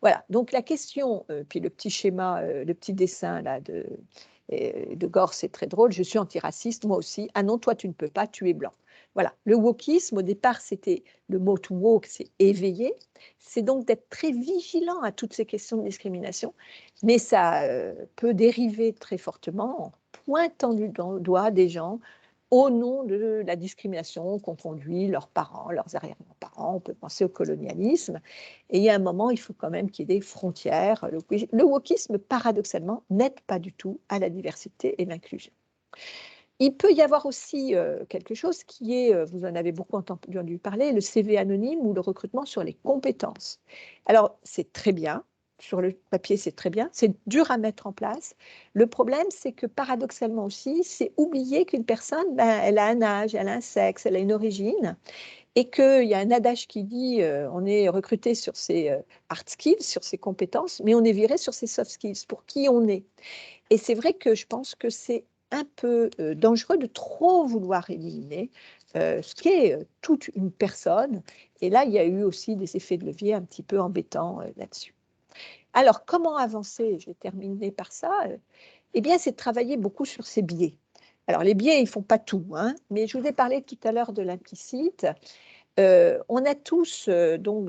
Speaker 1: Voilà, donc la question, puis le petit schéma, le petit dessin là de Gore, c'est très drôle, je suis antiraciste, moi aussi. Ah non, toi tu ne peux pas, tu es blanc. Voilà, le wokisme, au départ, c'était le mot to woke, c'est éveiller. C'est donc d'être très vigilant à toutes ces questions de discrimination, mais ça peut dériver très fortement en pointant du doigt des gens au nom de la discrimination qu'ont conduit leurs parents, leurs arrière-grands-parents. On peut penser au colonialisme. Et il y a un moment, il faut quand même qu'il y ait des frontières. Le wokisme, paradoxalement, n'aide pas du tout à la diversité et l'inclusion. Il peut y avoir aussi quelque chose qui est, vous en avez beaucoup entendu parler, le CV anonyme ou le recrutement sur les compétences. Alors, c'est très bien. Sur le papier, c'est très bien. C'est dur à mettre en place. Le problème, c'est que paradoxalement aussi, c'est oublier qu'une personne, elle a un âge, elle a un sexe, elle a une origine, et qu'il y a un adage qui dit on est recruté sur ses hard skills, sur ses compétences, mais on est viré sur ses soft skills, pour qui on est. Et c'est vrai que je pense que c'est un peu dangereux de trop vouloir éliminer ce qu'est toute une personne. Et là, il y a eu aussi des effets de levier un petit peu embêtants là-dessus. Alors, comment avancer? Je vais terminer par ça. Eh bien, c'est de travailler beaucoup sur ces biais. Alors, les biais, ils ne font pas tout, hein, mais je vous ai parlé tout à l'heure de l'implicite. On a tous, donc,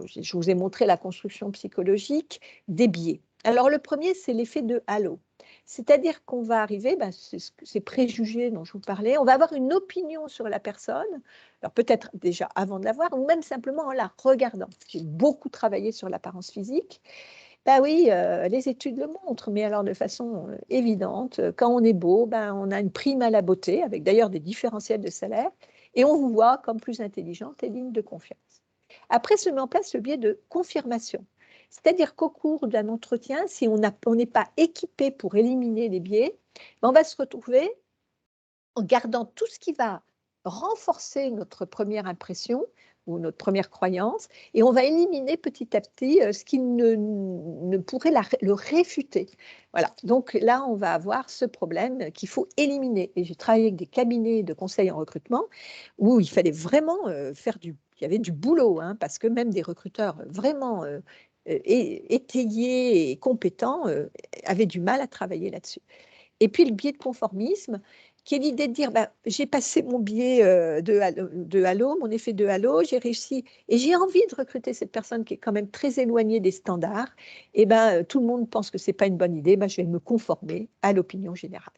Speaker 1: je vous ai montré la construction psychologique, des biais. Alors, le premier, c'est l'effet de halo. C'est-à-dire qu'on va arriver, ces préjugés dont je vous parlais, on va avoir une opinion sur la personne, alors peut-être déjà avant de la voir, ou même simplement en la regardant. J'ai beaucoup travaillé sur l'apparence physique. Ben oui, les études le montrent, mais alors de façon évidente, quand on est beau, on a une prime à la beauté, avec d'ailleurs des différentiels de salaire, et on vous voit comme plus intelligente et digne de confiance. Après se met en place le biais de confirmation. C'est-à-dire qu'au cours d'un entretien, si on n'est pas équipé pour éliminer les biais, on va se retrouver en gardant tout ce qui va renforcer notre première impression ou notre première croyance, et on va éliminer petit à petit ce qui ne pourrait le réfuter. Voilà, donc là, on va avoir ce problème qu'il faut éliminer. Et j'ai travaillé avec des cabinets de conseil en recrutement où il fallait vraiment il y avait du boulot, hein, parce que même des recruteurs vraiment étayés et compétents avaient du mal à travailler là-dessus. Et puis le biais de conformisme, qui est l'idée de dire, j'ai passé mon biais de halo, mon effet de halo, j'ai réussi, et j'ai envie de recruter cette personne qui est quand même très éloignée des standards, et tout le monde pense que ce n'est pas une bonne idée, je vais me conformer à l'opinion générale.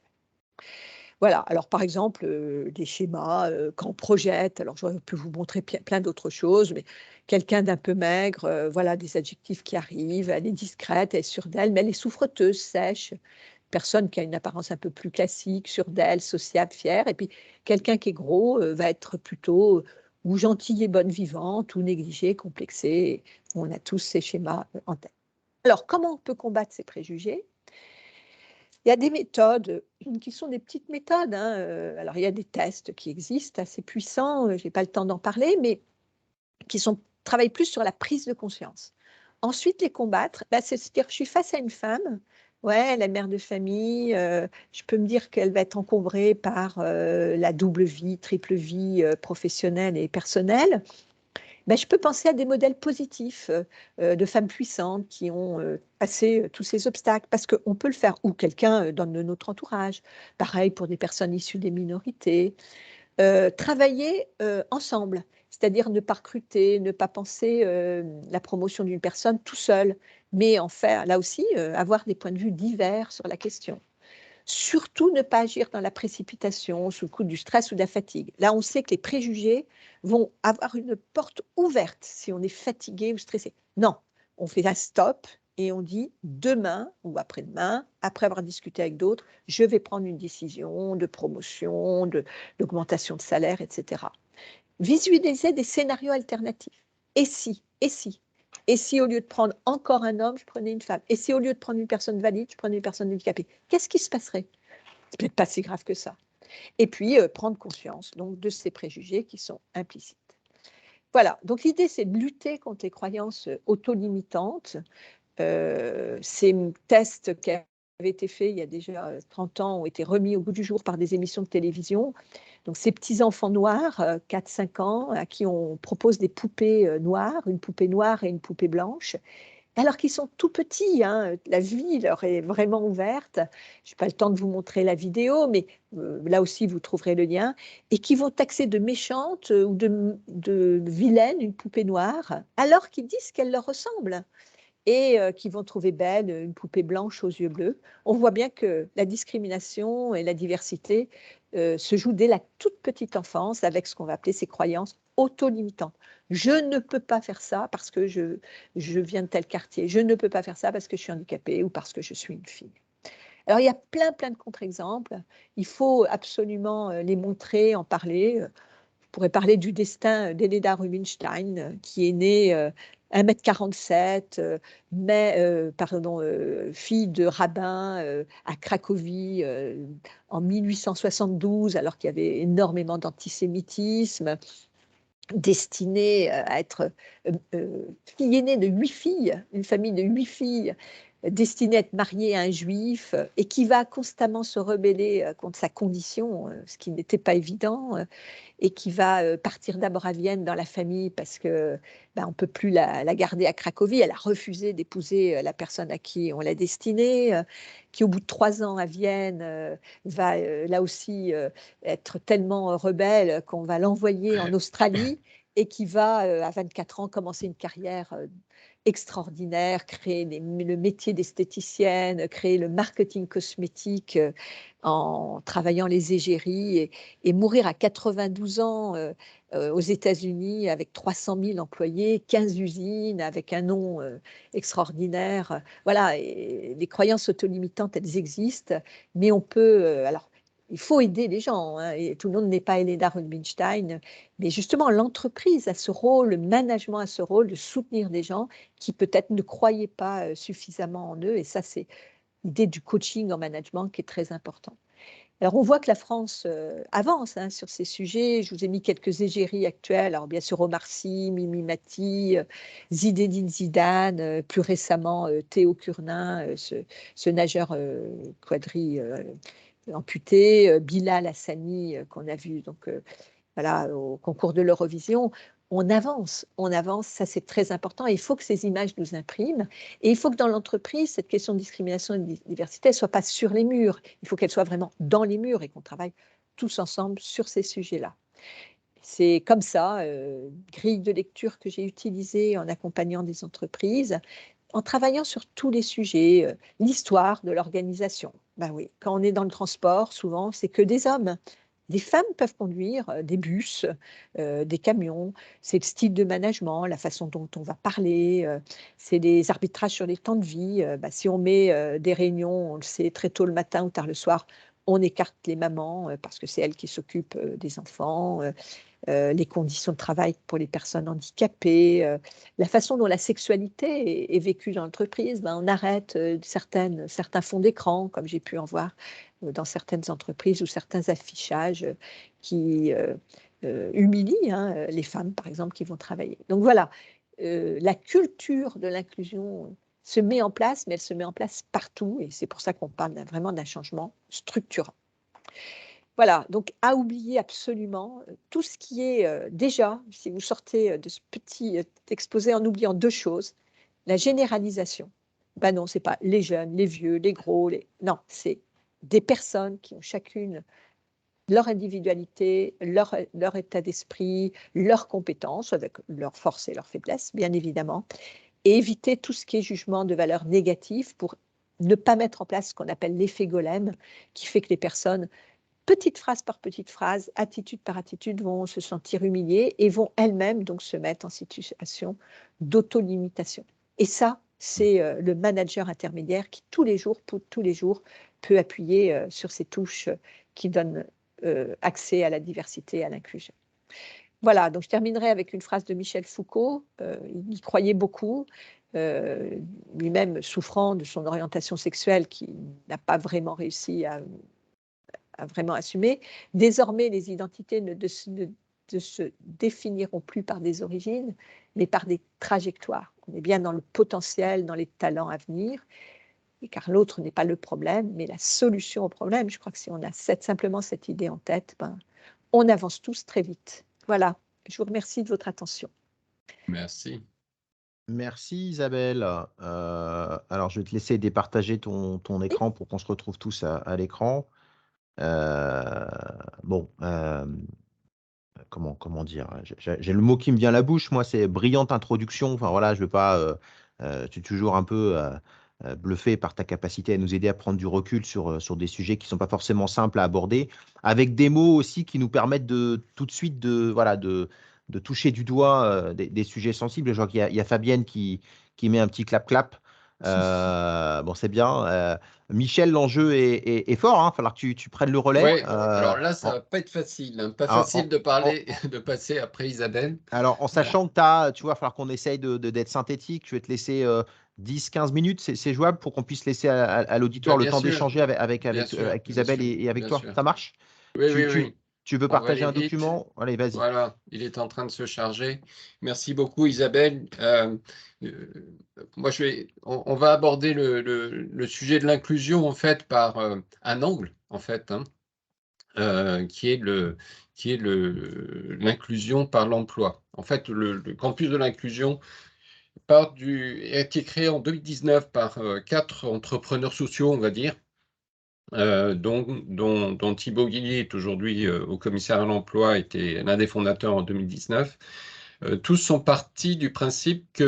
Speaker 1: Voilà, alors par exemple, des schémas, quand on projette, alors je peux vous montrer plein d'autres choses, mais quelqu'un d'un peu maigre, voilà des adjectifs qui arrivent, elle est discrète, elle est sûre d'elle, mais elle est souffreteuse, sèche. Personne qui a une apparence un peu plus classique, sûre d'elle, sociable, fière, et puis quelqu'un qui est gros va être plutôt ou gentil et bonne vivante, ou négligé, complexé. On a tous ces schémas en tête. Alors, comment on peut combattre ces préjugés? Il y a des méthodes qui sont des petites méthodes, hein. Alors, il y a des tests qui existent assez puissants, je n'ai pas le temps d'en parler, mais qui travaillent plus sur la prise de conscience. Ensuite, les combattre, c'est-à-dire que je suis face à une femme, ouais, la mère de famille, je peux me dire qu'elle va être encombrée par la double vie, triple vie professionnelle et personnelle. Je peux penser à des modèles positifs de femmes puissantes qui ont passé tous ces obstacles, parce qu'on peut le faire, ou quelqu'un dans notre entourage. Pareil pour des personnes issues des minorités. Travailler ensemble, c'est-à-dire ne pas recruter, ne pas penser la promotion d'une personne tout seul, mais en faire, là aussi, avoir des points de vue divers sur la question. Surtout ne pas agir dans la précipitation, sous le coup du stress ou de la fatigue. Là, on sait que les préjugés vont avoir une porte ouverte si on est fatigué ou stressé. Non, on fait un stop et on dit demain ou après-demain, après avoir discuté avec d'autres, je vais prendre une décision de promotion, d'augmentation de salaire, etc. Visualiser des scénarios alternatifs. Et si, et si, et si au lieu de prendre encore un homme, je prenais une femme? Et si au lieu de prendre une personne valide, je prenais une personne handicapée? Qu'est-ce qui se passerait? C'est peut-être pas si grave que ça. Et puis, prendre conscience donc, de ces préjugés qui sont implicites. Voilà, donc l'idée, c'est de lutter contre les croyances auto-limitantes. Ces tests qui avaient été faits il y a déjà 30 ans ont été remis au goût du jour par des émissions de télévision. Donc, ces petits enfants noirs, 4-5 ans, à qui on propose des poupées noires, une poupée noire et une poupée blanche, alors qu'ils sont tout petits, hein, la vie leur est vraiment ouverte. Je n'ai pas le temps de vous montrer la vidéo, mais là aussi, vous trouverez le lien, et qui vont taxer de méchante ou de vilaine une poupée noire, alors qu'ils disent qu'elle leur ressemble et qui vont trouver belle une poupée blanche aux yeux bleus. On voit bien que la discrimination et la diversité se jouent dès la toute petite enfance avec ce qu'on va appeler ces croyances auto-limitantes. Je ne peux pas faire ça parce que je viens de tel quartier. Je ne peux pas faire ça parce que je suis handicapée ou parce que je suis une fille. Alors, il y a plein de contre-exemples. Il faut absolument les montrer, en parler. Je pourrais parler du destin d'Helena Rubinstein, qui est née 1,47 m, fille de rabbin à Cracovie en 1872, alors qu'il y avait énormément d'antisémitisme, destinée à être fille aînée de 8 filles, une famille de 8 filles, destinée à être mariée à un juif et qui va constamment se rebeller contre sa condition, ce qui n'était pas évident, et qui va partir d'abord à Vienne dans la famille parce que on ne peut plus la garder à Cracovie. Elle a refusé d'épouser la personne à qui on l'a destinée, qui au bout de 3 ans à Vienne va là aussi être tellement rebelle qu'on va l'envoyer en Australie et qui va à 24 ans commencer une carrière extraordinaire, créer le métier d'esthéticienne, créer le marketing cosmétique en travaillant les égéries et mourir à 92 ans aux États-Unis avec 300 000 employés, 15 usines, avec un nom extraordinaire. Voilà, et les croyances autolimitantes, elles existent, mais on peut... alors, il faut aider les gens, hein, et tout le monde n'est pas Helena Rubinstein, mais justement, l'entreprise a ce rôle, le management a ce rôle de soutenir des gens qui peut-être ne croyaient pas suffisamment en eux, et ça, c'est l'idée du coaching en management qui est très important. Alors, on voit que la France avance hein, sur ces sujets. Je vous ai mis quelques égéries actuelles. Alors, bien sûr, Omar Sy, Mimi Mati, Zinedine Zidane, plus récemment Théo Curnin, ce nageur quadri amputé, Bilal Hassani qu'on a vu donc, voilà, au concours de l'Eurovision. On avance, ça c'est très important. Il faut que ces images nous impriment et il faut que dans l'entreprise, cette question de discrimination et de diversité ne soit pas sur les murs. Il faut qu'elle soit vraiment dans les murs et qu'on travaille tous ensemble sur ces sujets-là. C'est comme ça, grille de lecture que j'ai utilisée en accompagnant des entreprises, en travaillant sur tous les sujets, l'histoire de l'organisation. Ben oui, quand on est dans le transport, souvent, c'est que des hommes. Des femmes peuvent conduire des bus, des camions. C'est le style de management, la façon dont on va parler. C'est les arbitrages sur les temps de vie. Si on met des réunions, on le sait, très tôt le matin ou tard le soir, on écarte les mamans parce que c'est elles qui s'occupent des enfants. Les conditions de travail pour les personnes handicapées, la façon dont la sexualité est vécue dans l'entreprise. On arrête certains fonds d'écran, comme j'ai pu en voir dans certaines entreprises ou certains affichages qui humilient hein, les femmes, par exemple, qui vont travailler. Donc voilà, la culture de l'inclusion se met en place, mais elle se met en place partout, et c'est pour ça qu'on parle vraiment d'un changement structurant. Voilà, donc à oublier absolument tout ce qui est déjà, si vous sortez de ce petit exposé en oubliant 2 choses, la généralisation. Ben non, c'est pas les jeunes, les vieux, les gros, non, c'est des personnes qui ont chacune leur individualité, leur état d'esprit, leurs compétences, avec leurs forces et leurs faiblesses, bien évidemment, et éviter tout ce qui est jugement de valeur négative pour ne pas mettre en place ce qu'on appelle l'effet golem, qui fait que les personnes, petite phrase par petite phrase, attitude par attitude, vont se sentir humiliées et vont elles-mêmes donc se mettre en situation d'auto-limitation. Et ça, c'est le manager intermédiaire qui tous les jours peut appuyer sur ces touches qui donnent accès à la diversité et à l'inclusion. Voilà, donc je terminerai avec une phrase de Michel Foucault. Il y croyait beaucoup, lui-même souffrant de son orientation sexuelle qui n'a pas vraiment réussi à vraiment assumer. Désormais, les identités ne se définiront plus par des origines, mais par des trajectoires. On est bien dans le potentiel, dans les talents à venir, et car l'autre n'est pas le problème, mais la solution au problème. Je crois que si on a simplement cette idée en tête, on avance tous très vite. Voilà, je vous remercie de votre attention.
Speaker 2: Merci.
Speaker 3: Merci Isabelle. Alors, je vais te laisser départager ton écran pour qu'on se retrouve tous à l'écran. Bon, comment dire? J'ai le mot qui me vient à la bouche, moi, c'est brillante introduction. Enfin voilà, je veux pas. Tu es toujours un peu bluffé par ta capacité à nous aider à prendre du recul sur des sujets qui sont pas forcément simples à aborder, avec des mots aussi qui nous permettent de tout de suite de toucher du doigt des sujets sensibles. Je vois qu'il y a Fabienne qui met un petit clap-clap. Bon, c'est bien. Michel, l'enjeu est fort, hein. Il va falloir que tu prennes le relais.
Speaker 2: Ouais, alors là, ça va pas être facile, hein. Pas facile de parler, de passer après Isabelle.
Speaker 3: Alors, en sachant que tu vois, il va falloir qu'on essaye d'être synthétique. Je vais te laisser 10-15 minutes. C'est jouable pour qu'on puisse laisser à l'auditoire le
Speaker 2: bien
Speaker 3: temps
Speaker 2: sûr,
Speaker 3: d'échanger avec
Speaker 2: bien sûr,
Speaker 3: Isabelle
Speaker 2: bien sûr,
Speaker 3: et avec
Speaker 2: bien
Speaker 3: toi.
Speaker 2: sûr.
Speaker 3: Ça marche?
Speaker 2: Oui, oui,
Speaker 3: Tu,
Speaker 2: oui.
Speaker 3: tu veux
Speaker 2: On va
Speaker 3: partager
Speaker 2: aller
Speaker 3: un
Speaker 2: vite.
Speaker 3: document? Allez, vas-y.
Speaker 2: Voilà, il est en train de se charger. Merci beaucoup, Isabelle. Moi, on va aborder le sujet de l'inclusion en fait par un angle en fait, hein, qui est l'inclusion par l'emploi. En fait, le campus de l'inclusion a été créé en 2019 par 4 entrepreneurs sociaux, on va dire, dont Thibaut Guilly est aujourd'hui au commissaire à l'emploi, était l'un des fondateurs en 2019. Tous sont partis du principe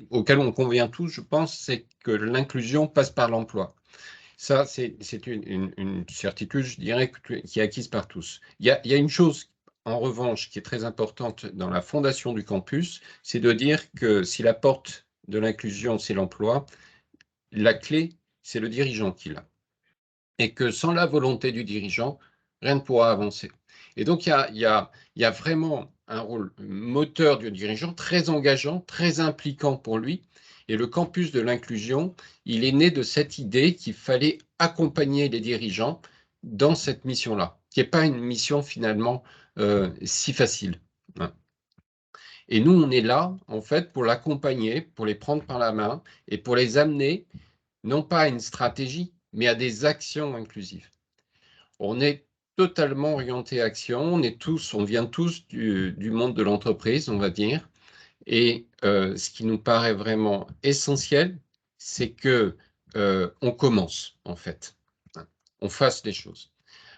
Speaker 2: auquel on convient tous, je pense, c'est que l'inclusion passe par l'emploi. Ça, c'est une certitude, je dirais, qui est acquise par tous. Il y a une chose, en revanche, qui est très importante dans la fondation du campus, c'est de dire que si la porte de l'inclusion, c'est l'emploi, la clé, c'est le dirigeant qui l'a. Et que sans la volonté du dirigeant, rien ne pourra avancer. Et donc, il y a vraiment un rôle moteur du dirigeant, très engageant, très impliquant pour lui. Et le campus de l'inclusion, il est né de cette idée qu'il fallait accompagner les dirigeants dans cette mission-là, qui n'est pas une mission finalement si facile. Et nous, on est là, en fait, pour l'accompagner, pour les prendre par la main et pour les amener, non pas à une stratégie, mais à des actions inclusives. On est totalement orienté action, on vient tous du monde de l'entreprise, on va dire, et ce qui nous paraît vraiment essentiel, c'est que on commence, en fait, on fasse les choses.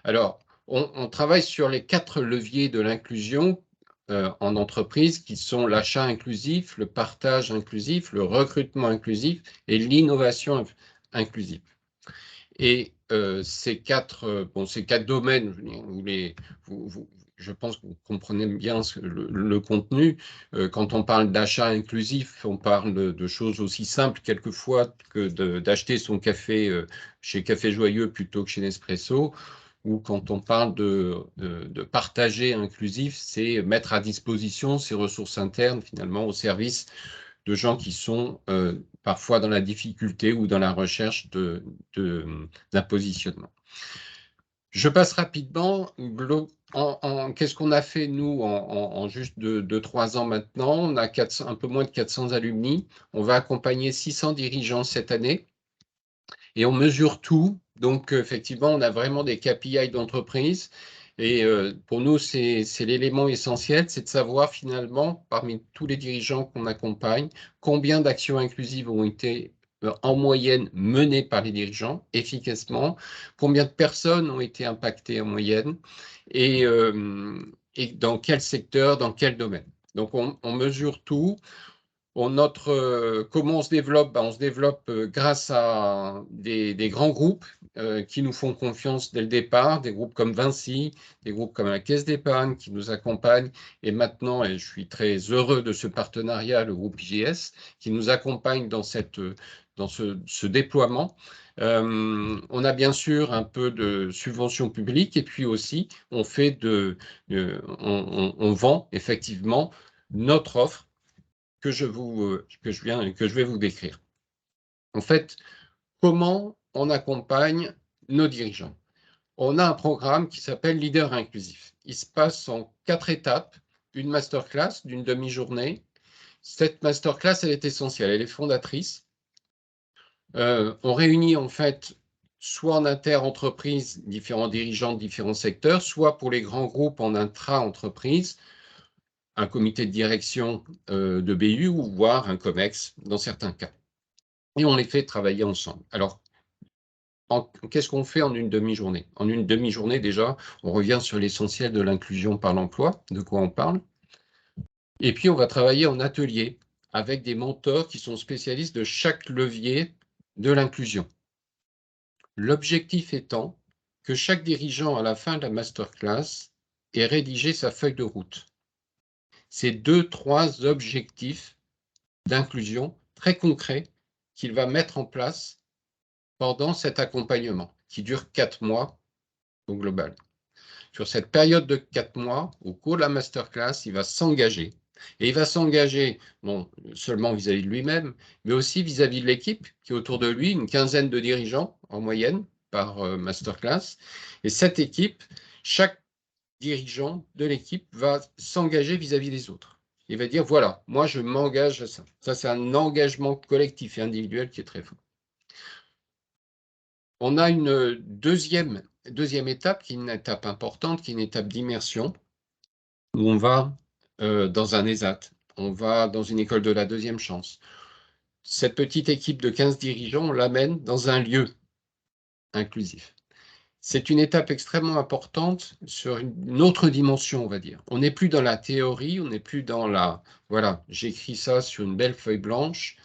Speaker 2: Alors, on travaille sur les 4 leviers de l'inclusion en entreprise, qui sont l'achat inclusif, le partage inclusif, le recrutement inclusif et l'innovation inclusive. Et ces 4 domaines, je pense que vous comprenez bien le contenu. Quand on parle d'achat inclusif, on parle de choses aussi simples quelquefois que d'acheter son café chez Café Joyeux plutôt que chez Nespresso. Ou quand on parle de partager inclusif, c'est mettre à disposition ses ressources internes finalement au service de gens qui sont parfois dans la difficulté ou dans la recherche d'un positionnement. Je passe rapidement. Qu'est-ce qu'on a fait, nous, en juste 2-3 ans maintenant? On a un peu moins de 400 alumni. On va accompagner 600 dirigeants cette année. Et on mesure tout. Donc, effectivement, on a vraiment des KPI d'entreprise. Et pour nous, c'est l'élément essentiel, c'est de savoir finalement, parmi tous les dirigeants qu'on accompagne, combien d'actions inclusives ont été en moyenne menées par les dirigeants efficacement, combien de personnes ont été impactées en moyenne et dans quel secteur, dans quel domaine. Donc, on mesure tout. Comment on se développe? On se développe grâce à des grands groupes qui nous font confiance dès le départ, des groupes comme Vinci, des groupes comme la Caisse d'épargne qui nous accompagnent. Et maintenant, et je suis très heureux de ce partenariat, le groupe IGS, qui nous accompagne dans ce déploiement. On a bien sûr un peu de subventions publiques et puis aussi on vend effectivement notre offre que je vais vous décrire. En fait, comment on accompagne nos dirigeants? On a un programme qui s'appelle Leader Inclusif. Il se passe en 4 étapes, une masterclass d'une demi-journée. Cette masterclass, elle est essentielle, elle est fondatrice. On réunit en fait soit en inter-entreprise différents dirigeants de différents secteurs, soit pour les grands groupes en intra-entreprise, un comité de direction de BU ou voire un COMEX dans certains cas. Et on les fait travailler ensemble. Alors, qu'est-ce qu'on fait en une demi-journée? En une demi-journée, déjà, on revient sur l'essentiel de l'inclusion par l'emploi, de quoi on parle. Et puis, on va travailler en atelier avec des mentors qui sont spécialistes de chaque levier de l'inclusion. L'objectif étant que chaque dirigeant, à la fin de la masterclass, ait rédigé sa feuille de route. C'est 2-3 objectifs d'inclusion très concrets qu'il va mettre en place pendant cet accompagnement qui dure 4 mois au global. Sur cette période de 4 mois, au cours de la masterclass, il va s'engager. Et il va s'engager non seulement vis-à-vis de lui-même, mais aussi vis-à-vis de l'équipe qui est autour de lui, une quinzaine de dirigeants en moyenne par masterclass. Et cette équipe, chaque dirigeant de l'équipe va s'engager vis-à-vis des autres. Il va dire, voilà, moi je m'engage à ça. Ça, c'est un engagement collectif et individuel qui est très fort. On a une deuxième étape, qui est une étape importante, qui est une étape d'immersion, où on va dans un ESAT, on va dans une école de la deuxième chance. Cette petite équipe de 15 dirigeants, on l'amène dans un lieu inclusif. C'est une étape extrêmement importante sur une autre dimension, on va dire. On n'est plus dans la théorie, on n'est plus dans la... Voilà, j'écris ça sur une belle feuille blanche.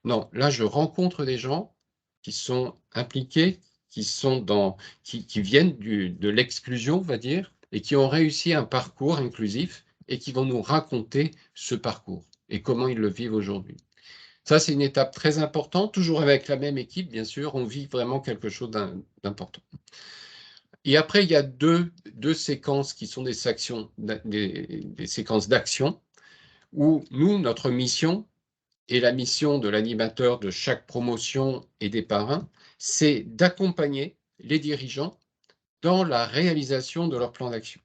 Speaker 2: Non, là, je rencontre des gens qui sont impliqués, qui viennent de l'exclusion, on va dire, et qui ont réussi un parcours inclusif et qui vont nous raconter ce parcours et comment ils le vivent aujourd'hui. Ça, c'est une étape très importante, toujours avec la même équipe, bien sûr, on vit vraiment quelque chose d'important. Et après, il y a deux séquences qui sont des séquences d'action où nous, notre mission, et la mission de l'animateur de chaque promotion et des parrains, c'est d'accompagner les dirigeants dans la réalisation de leur plan d'action.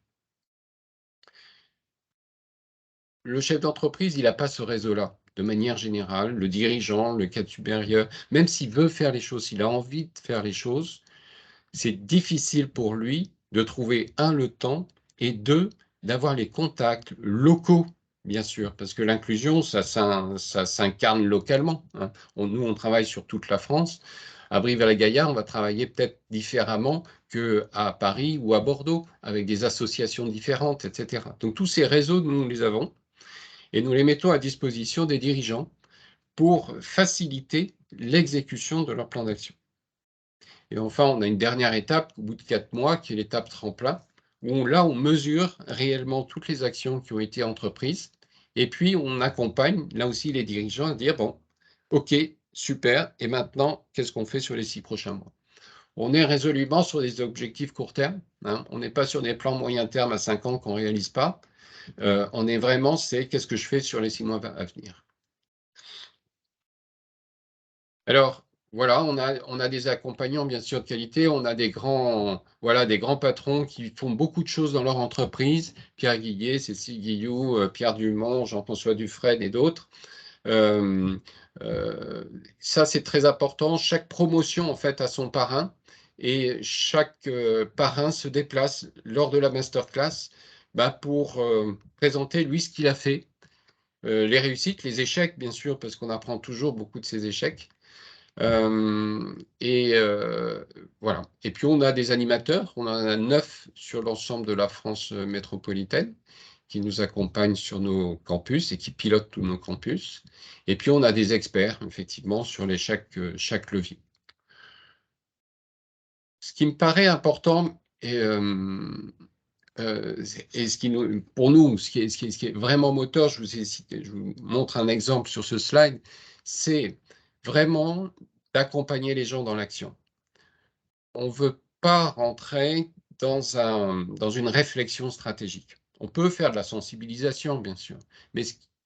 Speaker 2: Le chef d'entreprise, il n'a pas ce réseau-là. De manière générale, le dirigeant, le cadre supérieur, même s'il veut faire les choses, s'il a envie de faire les choses, c'est difficile pour lui de trouver, un, le temps, et deux, d'avoir les contacts locaux, bien sûr, parce que l'inclusion, ça s'incarne localement. Hein. Nous, on travaille sur toute la France. À Brive-la-Gaillarde, on va travailler peut-être différemment qu'à Paris ou à Bordeaux, avec des associations différentes, etc. Donc, tous ces réseaux, nous les avons, et nous les mettons à disposition des dirigeants pour faciliter l'exécution de leur plan d'action. Et enfin, on a une dernière étape, au bout de 4 mois, qui est l'étape tremplin, où là, on mesure réellement toutes les actions qui ont été entreprises. Et puis, on accompagne, là aussi, les dirigeants à dire, bon, OK, super, et maintenant, qu'est-ce qu'on fait sur les 6 prochains mois? On est résolument sur des objectifs court terme. Hein, on n'est pas sur des plans moyen terme à 5 ans qu'on ne réalise pas. On est vraiment, c'est qu'est-ce que je fais sur les 6 mois à venir? Alors, voilà, on a des accompagnants, bien sûr, de qualité. On a des grands patrons qui font beaucoup de choses dans leur entreprise. Pierre Guillet, Cécile Guilloux, Pierre Dumont, Jean-François Dufresne et d'autres. Ça, c'est très important. Chaque promotion, en fait, a son parrain. Et chaque parrain se déplace lors de la masterclass pour présenter, lui, ce qu'il a fait. Les réussites, les échecs, bien sûr, parce qu'on apprend toujours beaucoup de ses échecs. Voilà. Et puis on a des animateurs, on en a 9 sur l'ensemble de la France métropolitaine qui nous accompagnent sur nos campus et qui pilotent tous nos campus. Et puis, on a des experts, effectivement, sur chaque levier. Ce qui me paraît important, et pour nous, ce qui est vraiment moteur, je vous montre un exemple sur ce slide, c'est vraiment d'accompagner les gens dans l'action. On ne veut pas rentrer dans une réflexion stratégique. On peut faire de la sensibilisation, bien sûr, mais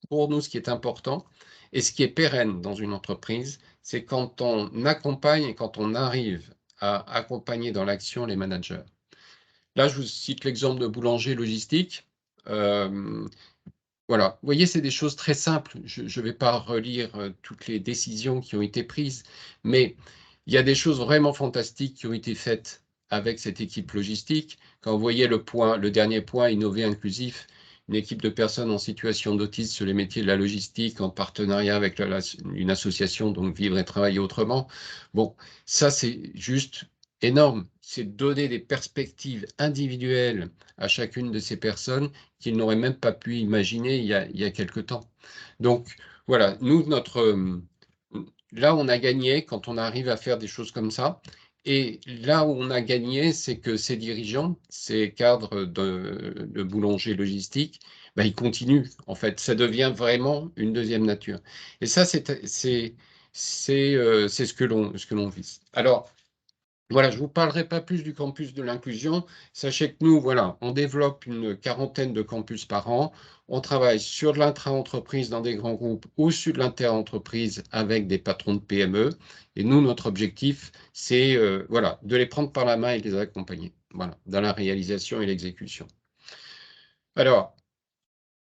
Speaker 2: pour nous, ce qui est important et ce qui est pérenne dans une entreprise, c'est quand on accompagne et quand on arrive à accompagner dans l'action les managers. Là, je vous cite l'exemple de boulanger logistique. Voilà, vous voyez, c'est des choses très simples. Je ne vais pas relire toutes les décisions qui ont été prises, mais il y a des choses vraiment fantastiques qui ont été faites avec cette équipe logistique. Quand vous voyez le dernier point, innover inclusif, une équipe de personnes en situation d'autisme sur les métiers de la logistique en partenariat avec une association, donc Vivre et Travailler Autrement. Bon, ça, c'est juste énorme. C'est donner des perspectives individuelles à chacune de ces personnes qu'ils n'auraient même pas pu imaginer il y a quelque temps. Donc, voilà, nous, là, on a gagné quand on arrive à faire des choses comme ça. Et là où on a gagné, c'est que ces dirigeants, ces cadres de boulanger logistique, ben, ils continuent. En fait, ça devient vraiment une deuxième nature. Et ça, c'est ce que l'on vise. Alors, voilà, je ne vous parlerai pas plus du campus de l'inclusion. Sachez que nous, voilà, on développe une quarantaine de campus par an. On travaille sur de l'intra-entreprise dans des grands groupes ou sur de l'inter-entreprise avec des patrons de PME. Et nous, notre objectif, c'est voilà, de les prendre par la main et de les accompagner, voilà, dans la réalisation et l'exécution. Alors,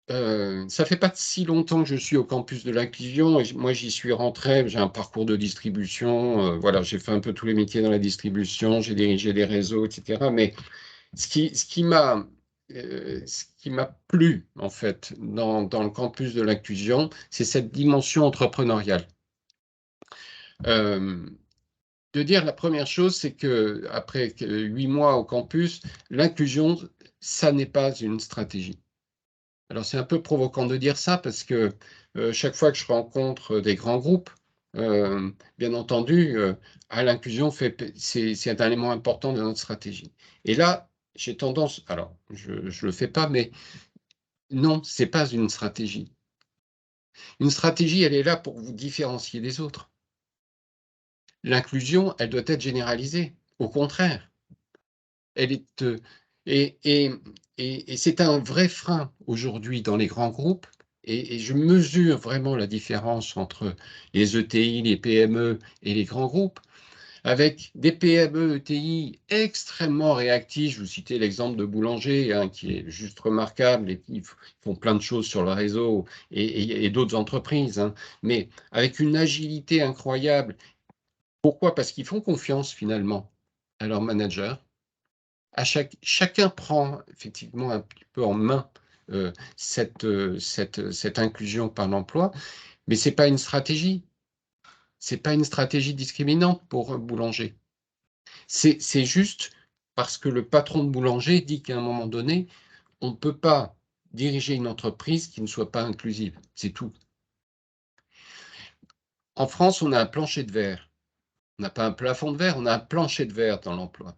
Speaker 2: ça fait pas si longtemps que je suis au campus de l'inclusion. Moi, j'y suis rentré, j'ai un parcours de distribution. Voilà, j'ai fait un peu tous les métiers dans la distribution, j'ai dirigé des réseaux, etc. Mais ce qui m'a plu, en fait, dans le campus de l'inclusion, c'est cette dimension entrepreneuriale. De dire la première chose, c'est que après 8 mois au campus, l'inclusion, ça n'est pas une stratégie. Alors, c'est un peu provoquant de dire ça parce que chaque fois que je rencontre des grands groupes, bien entendu, l'inclusion, c'est un élément important de notre stratégie. Et là, j'ai tendance, alors, je ne le fais pas, mais non, ce n'est pas une stratégie. Une stratégie, elle est là pour vous différencier des autres. L'inclusion, elle doit être généralisée. Au contraire, elle est... et c'est un vrai frein aujourd'hui dans les grands groupes. Et je mesure vraiment la différence entre les ETI, les PME et les grands groupes, avec des PME, ETI extrêmement réactifs. Je vous citais l'exemple de Boulanger, hein, qui est juste remarquable, et qui font plein de choses sur le réseau, et d'autres entreprises, hein, mais avec une agilité incroyable. Pourquoi? Parce qu'ils font confiance finalement à leurs managers. Chacun prend effectivement un petit peu en main cette inclusion par l'emploi, mais ce n'est pas une stratégie. Ce n'est pas une stratégie discriminante pour Boulanger. C'est juste parce que le patron de Boulanger dit qu'à un moment donné, on ne peut pas diriger une entreprise qui ne soit pas inclusive. C'est tout. En France, on a un plancher de verre. On n'a pas un plafond de verre, on a un plancher de verre dans l'emploi.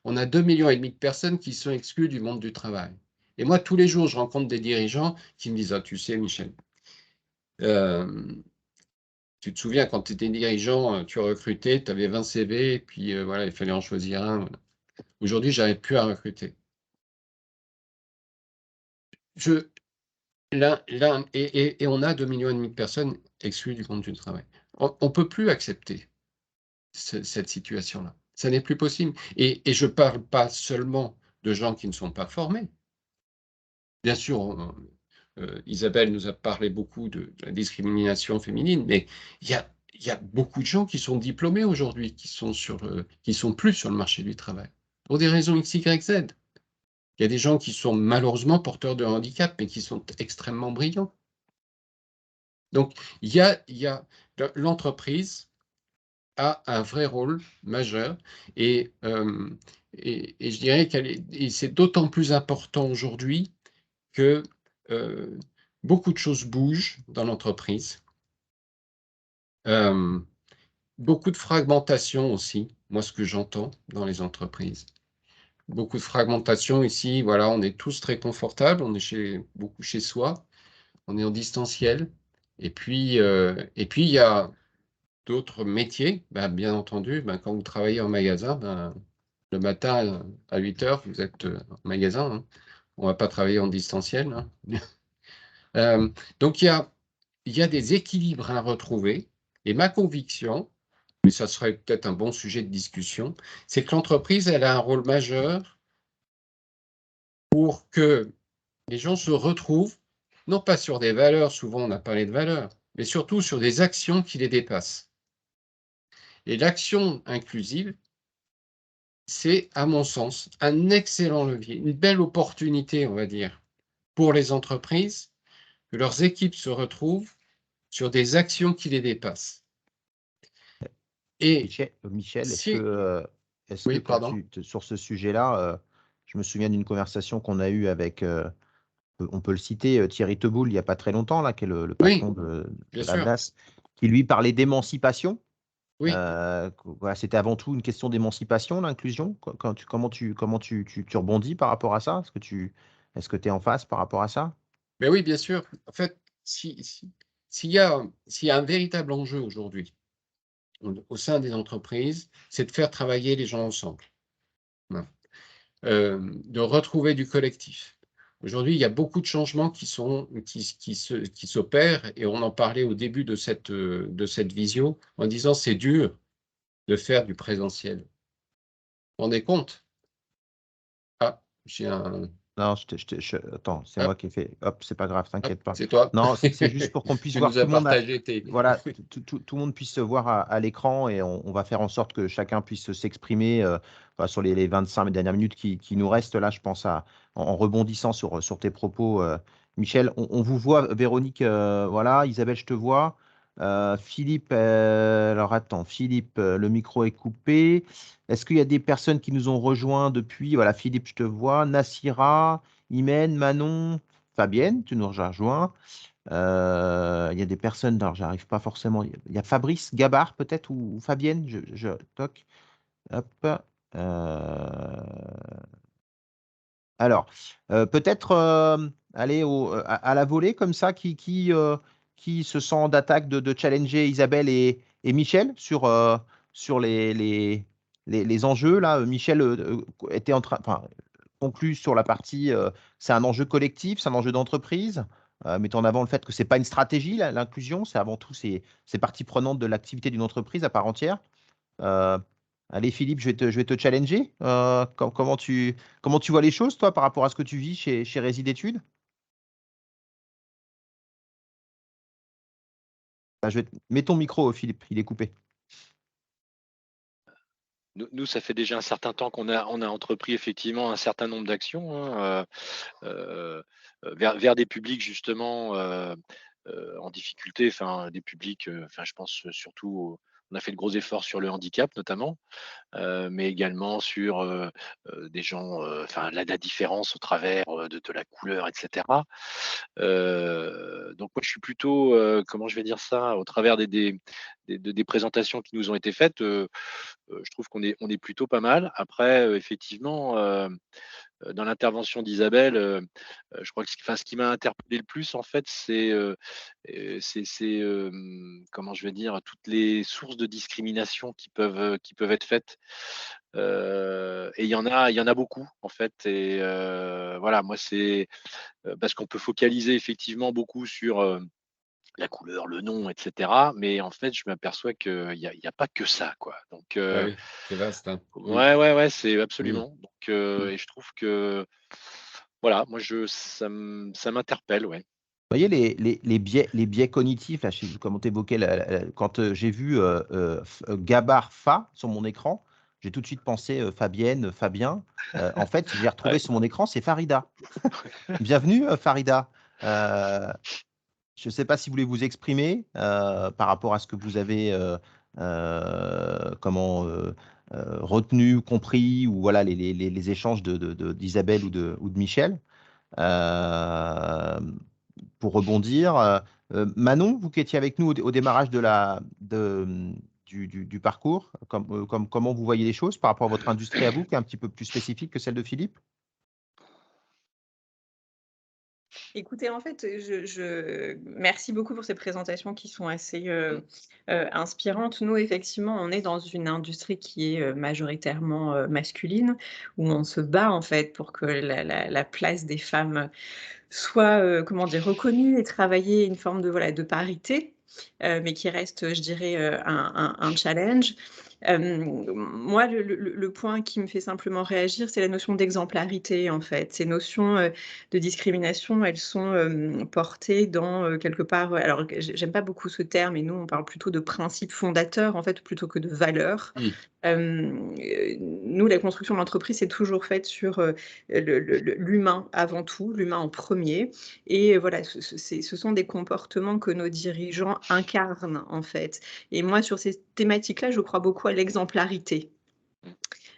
Speaker 2: On a 2,5 millions de personnes qui sont exclues du monde du travail. Et moi, tous les jours, je rencontre des dirigeants qui me disent « Ah, tu sais, Michel, tu te souviens, quand tu étais dirigeant, tu recrutais, tu avais 20 CV, et puis voilà, il fallait en choisir un. Aujourd'hui, je n'arrive plus à recruter. » Et on a 2,5 millions de personnes exclues du monde du travail. On ne peut plus accepter cette situation-là. Ça n'est plus possible. Et je ne parle pas seulement de gens qui ne sont pas formés. Bien sûr, Isabelle nous a parlé beaucoup de la discrimination féminine, mais il y a beaucoup de gens qui sont diplômés aujourd'hui, qui sont plus sur le marché du travail, pour des raisons X, Y, Z. Il y a des gens qui sont malheureusement porteurs de handicap, mais qui sont extrêmement brillants. Donc, l'entreprise a un vrai rôle majeur, et je dirais c'est d'autant plus important aujourd'hui que beaucoup de choses bougent dans l'entreprise. Beaucoup de fragmentation aussi, moi ce que j'entends dans les entreprises. Beaucoup de fragmentation ici, voilà, on est tous très confortables, on est beaucoup chez soi, on est en distanciel. Et puis il y a d'autres métiers, bien entendu, quand vous travaillez en magasin, le matin à 8 heures, vous êtes en magasin, hein. On ne va pas travailler en distanciel, hein. Donc il y a des équilibres à retrouver. Et ma conviction, mais ça serait peut-être un bon sujet de discussion, c'est que l'entreprise, elle a un rôle majeur pour que les gens se retrouvent, non pas sur des valeurs, souvent on a parlé de valeurs, mais surtout sur des actions qui les dépassent. Et l'action inclusive, c'est, à mon sens, un excellent levier, une belle opportunité, on va dire, pour les entreprises, que leurs équipes se retrouvent sur des actions qui les dépassent. Et
Speaker 3: Michel,
Speaker 2: si...
Speaker 3: est-ce que
Speaker 2: Oui,
Speaker 3: quand
Speaker 2: pardon.
Speaker 3: sur ce sujet-là, je me souviens d'une conversation qu'on a eue avec, on peut le citer, Thierry Teboul, il n'y a pas très longtemps, là, qui est le
Speaker 2: Oui,
Speaker 3: patron de
Speaker 2: bien sûr.
Speaker 3: l'ADAS, qui lui parlait d'émancipation.
Speaker 2: Oui.
Speaker 3: Voilà, c'était avant tout une question d'émancipation, l'inclusion. Comment tu rebondis par rapport à ça? Est-ce que tu es en face par rapport à ça?
Speaker 2: Mais oui, bien sûr. En fait, s'il y a un véritable enjeu aujourd'hui au sein des entreprises, c'est de faire travailler les gens ensemble, de retrouver du collectif. Aujourd'hui, il y a beaucoup de changements qui s'opèrent, et on en parlait au début de cette visio, en disant c'est dur de faire du présentiel. Vous vous rendez compte? Ah, j'ai un...
Speaker 3: Non, attends, c'est moi
Speaker 2: Hop,
Speaker 3: qui ai fait. Hop, c'est pas grave,
Speaker 2: hop,
Speaker 3: t'inquiète pas.
Speaker 2: c'est toi.
Speaker 3: Non, c'est juste pour qu'on puisse
Speaker 2: Tu
Speaker 3: voir
Speaker 2: nous
Speaker 3: tout
Speaker 2: as
Speaker 3: le monde.
Speaker 2: partagé tes...
Speaker 3: Voilà, tout le monde puisse se voir à l'écran et on va faire en sorte que chacun puisse s'exprimer sur les 25 dernières minutes qui nous restent là, je pense, en rebondissant sur tes propos. Michel, on vous voit, Véronique, voilà, Isabelle, je te vois. Philippe, alors attends, Philippe, le micro est coupé. Est-ce qu'il y a des personnes qui nous ont rejoints depuis? Voilà, Philippe, je te vois. Nassira, Imen, Manon, Fabienne, tu nous as rejoint. Il y a des personnes, alors j'arrive pas forcément. Il y a Fabrice Gabard peut-être ou Fabienne, je toque. Hop. Alors, peut-être aller à la volée comme ça, qui se sent d'attaque de challenger Isabelle et Michel sur les enjeux. Là, Michel était en train, enfin, conclut sur la partie, c'est un enjeu collectif, c'est un enjeu d'entreprise, mettant en avant le fait que c'est pas une stratégie, l'inclusion, c'est avant tout c'est partie prenante de l'activité d'une entreprise à part entière. Euh, Allez Philippe, je vais te challenger. Comment tu vois les choses, toi, par rapport à ce que tu vis chez Résid Études? Mets ton micro, Philippe, il est coupé.
Speaker 4: Nous, ça fait déjà un certain temps qu'on a entrepris effectivement un certain nombre d'actions, hein, vers des publics justement en difficulté, enfin des publics, je pense surtout, on a fait de gros efforts sur le handicap notamment, mais également sur des gens, la différence au travers de la couleur, etc. Donc moi, je suis plutôt, comment je vais dire ça, au travers des présentations qui nous ont été faites, je trouve on est plutôt pas mal. Après, effectivement, dans l'intervention d'Isabelle, je crois que ce qui m'a interpellé le plus, en fait, comment je vais dire, toutes les sources de discrimination qui peuvent être faites. Et il y en a beaucoup, en fait. Et voilà, moi, c'est parce qu'on peut focaliser effectivement beaucoup sur la couleur, le nom, etc. Mais en fait, je m'aperçois qu'il y a pas que ça, quoi. Donc,
Speaker 2: Ah oui, c'est vaste, hein.
Speaker 4: ouais, c'est
Speaker 2: Mm.
Speaker 4: absolument. Donc,
Speaker 2: Mm.
Speaker 4: et je trouve que, voilà, moi, ça m'interpelle, ouais.
Speaker 3: Vous voyez les biais cognitifs, là, je sais comment t'évoquais, quand j'ai vu Gabar Fa sur mon écran, j'ai tout de suite pensé Fabienne, Fabien. En fait, j'ai retrouvé
Speaker 4: Ouais.
Speaker 3: sur mon écran, c'est Farida. Bienvenue, Farida. Je ne sais pas si vous voulez vous exprimer par rapport à ce que vous avez retenu, compris, ou voilà les échanges d'Isabelle ou de Michel. Euh, pour rebondir, Manon, vous qui étiez avec nous au démarrage du parcours, comment vous voyez les choses par rapport à votre industrie à vous, qui est un petit peu plus spécifique que celle de Philippe?
Speaker 5: Écoutez, en fait, merci beaucoup pour ces présentations qui sont assez inspirantes. Nous, effectivement, on est dans une industrie qui est majoritairement masculine, où on se bat en fait pour que la place des femmes soit, comment dire, reconnue et travailler une forme de, voilà, de parité, mais qui reste, je dirais, un challenge. Moi, le point qui me fait simplement réagir, c'est la notion d'exemplarité, en fait. Ces notions de discrimination, elles sont portées dans quelque part. Alors, j'aime pas beaucoup ce terme, et nous, on parle plutôt de principes fondateurs, en fait, plutôt que de valeurs. Nous, la construction de l'entreprise, c'est toujours faite sur l'humain avant tout, l'humain en premier. Et voilà, ce sont des comportements que nos dirigeants incarnent, en fait. Et moi, sur ces thématiques-là, je crois beaucoup à l'exemplarité.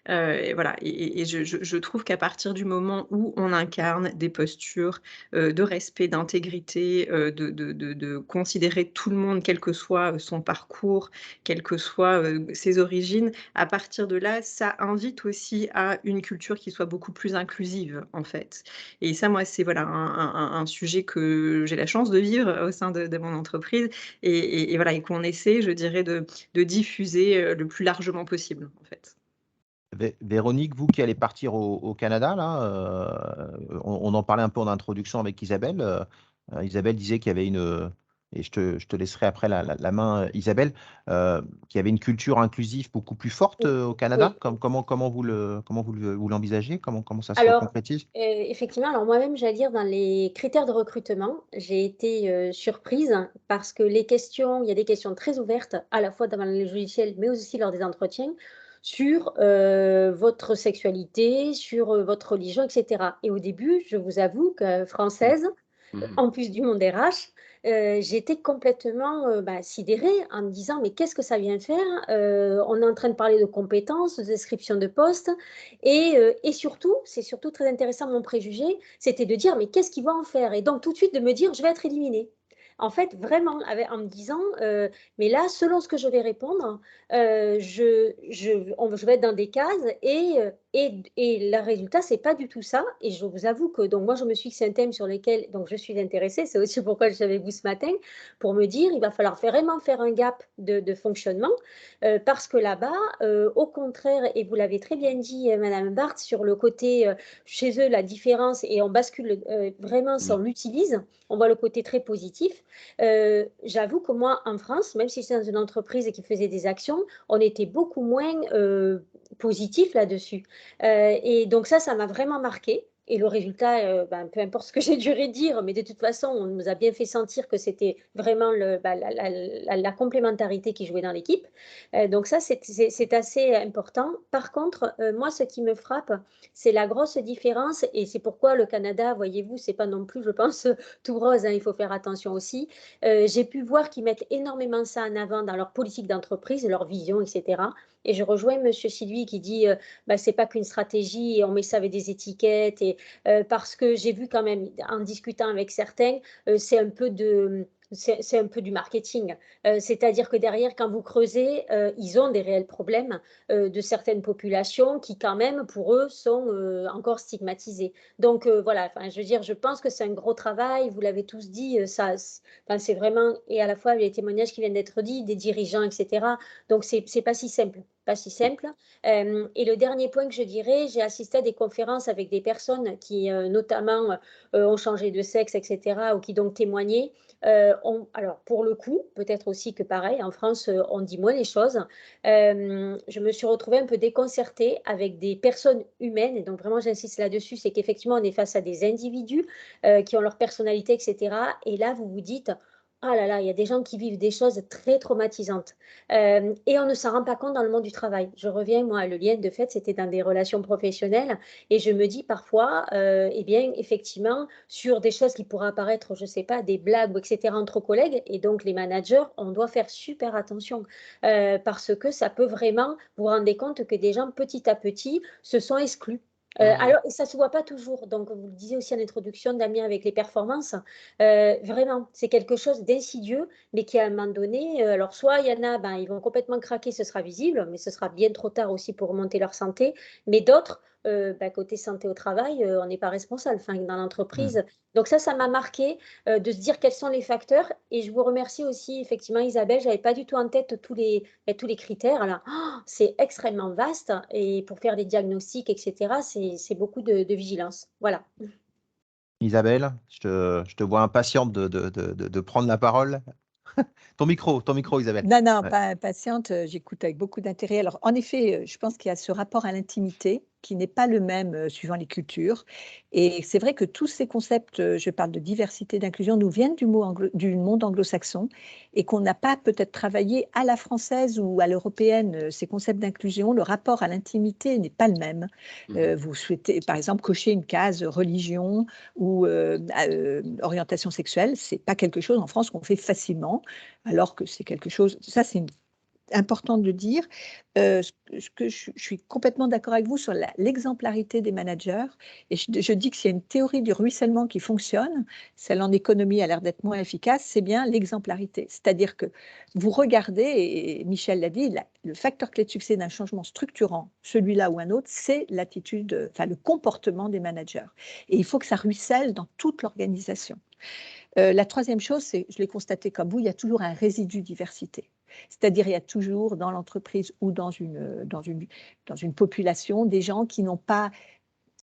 Speaker 5: Et voilà, et je trouve qu'à partir du moment où on incarne des postures de respect, d'intégrité, de considérer tout le monde, quel que soit son parcours, quelles que soient ses origines, à partir de là, ça invite aussi à une culture qui soit beaucoup plus inclusive, en fait. Et ça, moi, c'est voilà, un sujet que j'ai la chance de vivre au sein de mon entreprise, et voilà, et qu'on essaie, je dirais, de diffuser le plus largement possible, en fait.
Speaker 3: Véronique, vous qui allez partir au Canada, là, on en parlait un peu en introduction avec Isabelle. Isabelle disait qu'il y avait et je te laisserai après la main, Isabelle, qu'il y avait une culture inclusive beaucoup plus forte au Canada.
Speaker 6: Oui.
Speaker 3: Comment vous l'envisagez? Comment ça se
Speaker 6: Alors,
Speaker 3: concrétise?
Speaker 6: effectivement, alors moi-même, j'allais dire, dans les critères de recrutement, j'ai été surprise parce que il y a des questions très ouvertes, à la fois dans les logiciels, mais aussi lors des entretiens, sur votre sexualité, sur votre religion, etc. Et au début, je vous avoue que française, en plus du monde RH, j'étais complètement sidérée en me disant mais qu'est-ce que ça vient faire? On est en train de parler de compétences, de description de poste et surtout, c'est surtout très intéressant, mon préjugé, c'était de dire mais qu'est-ce qu'ils vont en faire? Et donc tout de suite de me dire je vais être éliminée. En fait, vraiment, en me disant, mais là, selon ce que je vais répondre, je vais être dans des cases et le résultat, c'est pas du tout ça. Et je vous avoue que donc moi, je me suis dit que c'est un thème sur lequel donc, je suis intéressée. C'est aussi pourquoi je suis avec vous ce matin, pour me dire il va falloir vraiment faire un gap de fonctionnement parce que là-bas, au contraire, et vous l'avez très bien dit, Madame Barthes, sur le côté chez eux, la différence, et on bascule vraiment, si on l'utilise, on voit le côté très positif. J'avoue que moi, en France, même si c'est dans une entreprise qui faisait des actions, on était beaucoup moins positif là-dessus. Et donc ça m'a vraiment marqué. Et le résultat, peu importe ce que j'ai dû redire, mais de toute façon, on nous a bien fait sentir que c'était vraiment la complémentarité qui jouait dans l'équipe. Donc ça, c'est assez important. Par contre, moi, ce qui me frappe, c'est la grosse différence, et c'est pourquoi le Canada, voyez-vous, c'est pas non plus, je pense, tout rose, hein, il faut faire attention aussi. J'ai pu voir qu'ils mettent énormément ça en avant dans leur politique d'entreprise, leur vision, etc. Et je rejoins M. Sylvie qui dit c'est pas qu'une stratégie et on met ça avec des étiquettes. Et, parce que j'ai vu quand même, en discutant avec certains, c'est un peu du marketing. C'est-à-dire que derrière, quand vous creusez, ils ont des réels problèmes de certaines populations qui, quand même, pour eux, sont encore stigmatisées. Donc, voilà, je veux dire, je pense que c'est un gros travail. Vous l'avez tous dit, c'est vraiment, et à la fois les témoignages qui viennent d'être dits, des dirigeants, etc. Donc, c'est pas si simple. Pas si simple. Et le dernier point que je dirais, j'ai assisté à des conférences avec des personnes qui, notamment, ont changé de sexe, etc., ou qui donc témoignaient. Alors, pour le coup, peut-être aussi que pareil, en France, on dit moins les choses. Je me suis retrouvée un peu déconcertée avec des personnes humaines, et donc vraiment j'insiste là-dessus, c'est qu'effectivement on est face à des individus qui ont leur personnalité, etc. Et là, vous vous dites, ah là là, il y a des gens qui vivent des choses très traumatisantes. Et on ne s'en rend pas compte dans le monde du travail. Je reviens, moi, le lien de fait, c'était dans des relations professionnelles. Et je me dis parfois, eh bien, effectivement, sur des choses qui pourraient apparaître, je ne sais pas, des blagues, etc., entre collègues, et donc les managers, on doit faire super attention parce que ça peut vraiment vous rendre compte que des gens, petit à petit, se sont exclus. Alors, ça ne se voit pas toujours. Donc, vous le disiez aussi en introduction, Damien, avec les performances. Vraiment, c'est quelque chose d'insidieux, mais qui, à un moment donné, alors soit il y en a, ben, ils vont complètement craquer, ce sera visible, mais ce sera bien trop tard aussi pour remonter leur santé. Mais d'autres, ben, côté santé au travail, on n'est pas responsable, enfin, dans l'entreprise. Donc ça m'a marqué de se dire quels sont les facteurs. Et je vous remercie aussi, effectivement, Isabelle, je n'avais pas du tout en tête tous les critères. Là, c'est extrêmement vaste et pour faire des diagnostics, etc., c'est beaucoup de vigilance. Voilà.
Speaker 3: Isabelle, je te vois impatiente de prendre la parole. Ton micro, Isabelle.
Speaker 1: Non,
Speaker 3: Ouais.
Speaker 1: pas impatiente, j'écoute avec beaucoup d'intérêt. Alors, en effet, je pense qu'il y a ce rapport à l'intimité qui n'est pas le même suivant les cultures. Et c'est vrai que tous ces concepts, je parle de diversité, d'inclusion, nous viennent du monde anglo-saxon et qu'on n'a pas peut-être travaillé à la française ou à l'européenne. Ces concepts d'inclusion, le rapport à l'intimité n'est pas le même. Vous souhaitez, par exemple, cocher une case religion ou orientation sexuelle, c'est pas quelque chose en France qu'on fait facilement, alors que c'est quelque chose, ça c'est important de le dire. Je suis complètement d'accord avec vous sur l'exemplarité des managers. Et je dis que s'il y a une théorie du ruissellement qui fonctionne, celle en économie a l'air d'être moins efficace, c'est bien l'exemplarité. C'est-à-dire que vous regardez, et Michel l'a dit, le facteur clé de succès d'un changement structurant, celui-là ou un autre, c'est l'attitude, enfin le comportement des managers. Et il faut que ça ruisselle dans toute l'organisation. La troisième chose, c'est, je l'ai constaté comme vous, il y a toujours un résidu diversité. C'est-à-dire, il y a toujours dans l'entreprise ou dans une population des gens qui n'ont pas.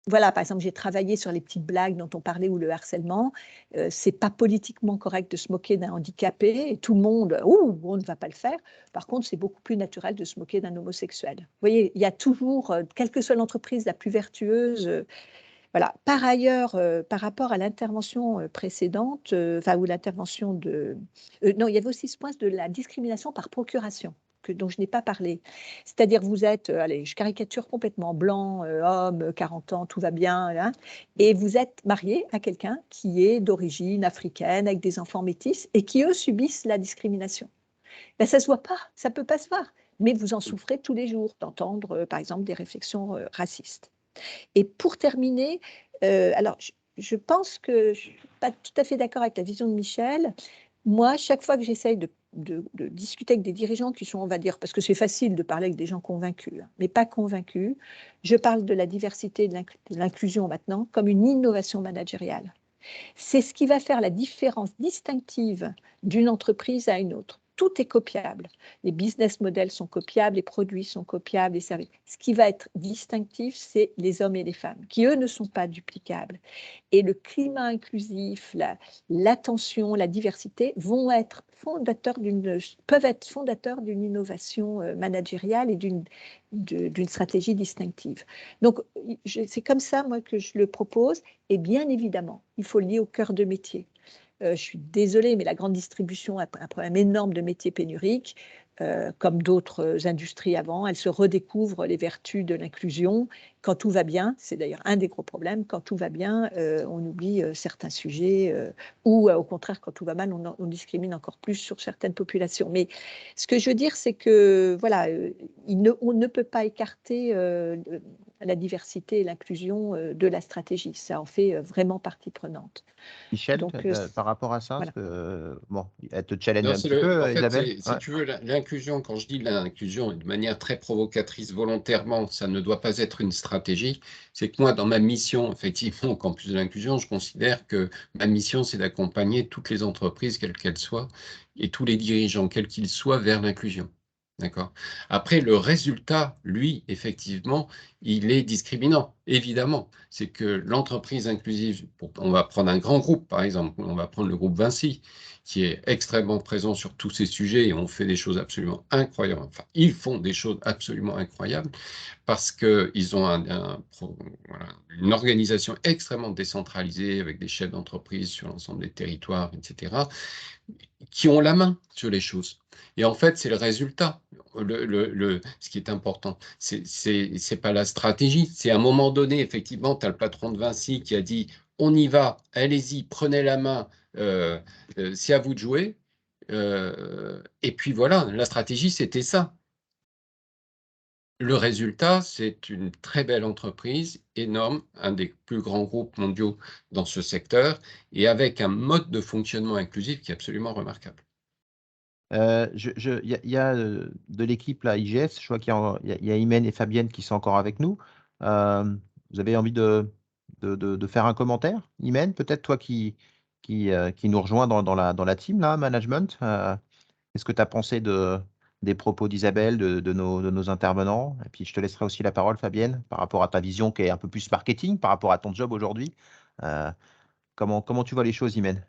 Speaker 1: Voilà, par exemple, j'ai travaillé sur les petites blagues dont on parlait ou le harcèlement. C'est pas politiquement correct de se moquer d'un handicapé et tout le monde, on ne va pas le faire. Par contre, c'est beaucoup plus naturel de se moquer d'un homosexuel. Vous voyez, il y a toujours, quelle que soit l'entreprise la plus vertueuse. Voilà. Par ailleurs, par rapport à l'intervention précédente, ou l'intervention de... non, il y avait aussi ce point de la discrimination par procuration, dont je n'ai pas parlé. C'est-à-dire, vous êtes, allez, je caricature complètement, blanc, homme, 40 ans, tout va bien, hein, et vous êtes marié à quelqu'un qui est d'origine africaine, avec des enfants métis, et qui, eux, subissent la discrimination. Ben, ça ne se voit pas, ça ne peut pas se voir, mais vous en souffrez tous les jours d'entendre, par exemple, des réflexions racistes. Et pour terminer, alors je pense que je ne suis pas tout à fait d'accord avec la vision de Michel. Moi, chaque fois que j'essaye de discuter avec des dirigeants qui sont, on va dire, parce que c'est facile de parler avec des gens convaincus, mais pas convaincus, je parle de la diversité et de l'inclusion maintenant comme une innovation managériale. C'est ce qui va faire la différence distinctive d'une entreprise à une autre. Tout est copiable. Les business models sont copiables, les produits sont copiables, les services. Ce qui va être distinctif, c'est les hommes et les femmes, qui, eux, ne sont pas duplicables. Et le climat inclusif, l'attention, la diversité peuvent être fondateurs d'une innovation managériale et d'une stratégie distinctive. Donc, c'est comme ça, moi, que je le propose. Et bien évidemment, il faut le lier au cœur de métier. Je suis désolée, mais la grande distribution a un problème énorme de métiers pénuriques. Comme d'autres industries avant, elle se redécouvre les vertus de l'inclusion. Quand tout va bien, c'est d'ailleurs un des gros problèmes, quand tout va bien, on oublie certains sujets, ou au contraire, quand tout va mal, on discrimine encore plus sur certaines populations. Mais ce que je veux dire, c'est que voilà, on ne peut pas écarter la diversité et l'inclusion de la stratégie. Ça en fait vraiment partie prenante.
Speaker 3: Michel,
Speaker 1: Donc,
Speaker 3: par rapport à ça,
Speaker 1: voilà.
Speaker 3: bon, elle te challenge
Speaker 2: Non,
Speaker 3: un petit peu,
Speaker 2: en fait,
Speaker 3: Isabelle.
Speaker 2: si tu veux, l'inclusion, quand je dis l'inclusion de manière très provocatrice, volontairement, ça ne doit pas être une stratégie. C'est que moi, dans ma mission, effectivement, au campus de l'inclusion, je considère que ma mission, c'est d'accompagner toutes les entreprises, quelles qu'elles soient, et tous les dirigeants, quels qu'ils soient, vers l'inclusion. D'accord. Après, le résultat, lui, effectivement, il est discriminant, évidemment. C'est que l'entreprise inclusive, on va prendre un grand groupe, par exemple, on va prendre le groupe Vinci, qui est extrêmement présent sur tous ces sujets et on fait des choses absolument incroyables. Enfin, ils font des choses absolument incroyables parce qu'ils ont une organisation extrêmement décentralisée avec des chefs d'entreprise sur l'ensemble des territoires, etc., qui ont la main sur les choses. Et en fait, c'est le résultat. Ce qui est important, c'est pas la stratégie. C'est à un moment donné, effectivement, tu as le patron de Vinci qui a dit on y va, allez-y, prenez la main, c'est à vous de jouer. Et puis voilà, la stratégie, c'était ça. Le résultat, c'est une très belle entreprise, énorme, un des plus grands groupes mondiaux dans ce secteur et avec un mode de fonctionnement inclusif qui est absolument remarquable.
Speaker 3: Il y a de l'équipe là, IGS, je vois qu'il y a Imen et Fabienne qui sont encore avec nous. Vous avez envie de faire un commentaire? Imen, peut-être toi qui nous rejoins dans la team là, management. Qu'est-ce que tu as pensé des propos d'Isabelle, de nos intervenants? Et puis je te laisserai aussi la parole, Fabienne, par rapport à ta vision qui est un peu plus marketing, par rapport à ton job aujourd'hui. Comment tu vois les choses, Imen?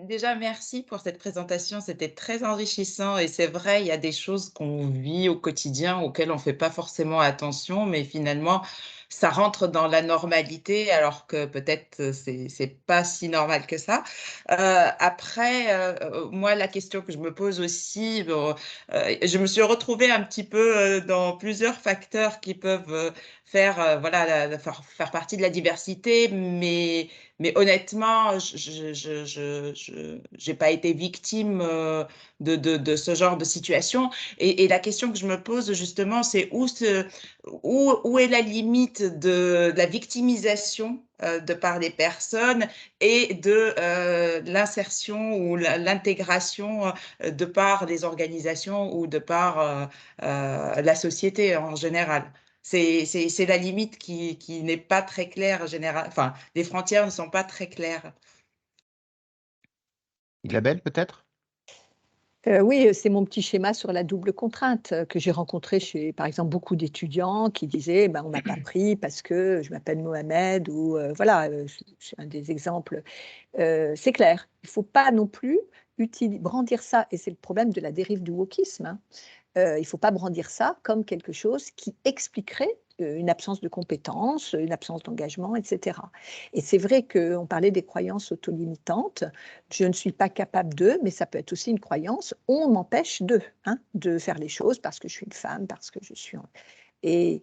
Speaker 7: Déjà, merci pour cette présentation. C'était très enrichissant et c'est vrai, il y a des choses qu'on vit au quotidien auxquelles on ne fait pas forcément attention, mais finalement, ça rentre dans la normalité alors que peut-être c'est pas si normal que ça. Après, moi, la question que je me pose aussi, je me suis retrouvée un petit peu dans plusieurs facteurs qui peuvent faire, voilà, faire partie de la diversité, mais honnêtement, je n'ai pas été victime de ce genre de situation. Et la question que je me pose justement, c'est où est la limite de la victimisation de par les personnes et de l'insertion ou l'intégration de par les organisations ou de par la société en général. C'est la limite qui n'est pas très claire en général. Enfin, les frontières ne sont pas très claires.
Speaker 3: Isabelle, peut-être?
Speaker 1: Oui, c'est mon petit schéma sur la double contrainte que j'ai rencontré chez, par exemple, beaucoup d'étudiants qui disaient ben, on m'a pas pris parce que je m'appelle Mohamed ou voilà, c'est un des exemples. C'est clair, il ne faut pas non plus brandir ça, et c'est le problème de la dérive du wokisme. Hein. Il ne faut pas brandir ça comme quelque chose qui expliquerait une absence de compétences, une absence d'engagement, etc. Et c'est vrai qu'on parlait des croyances autolimitantes. Je ne suis pas capable de, mais ça peut être aussi une croyance. On m'empêche de faire les choses parce que je suis une femme, parce que je suis... Et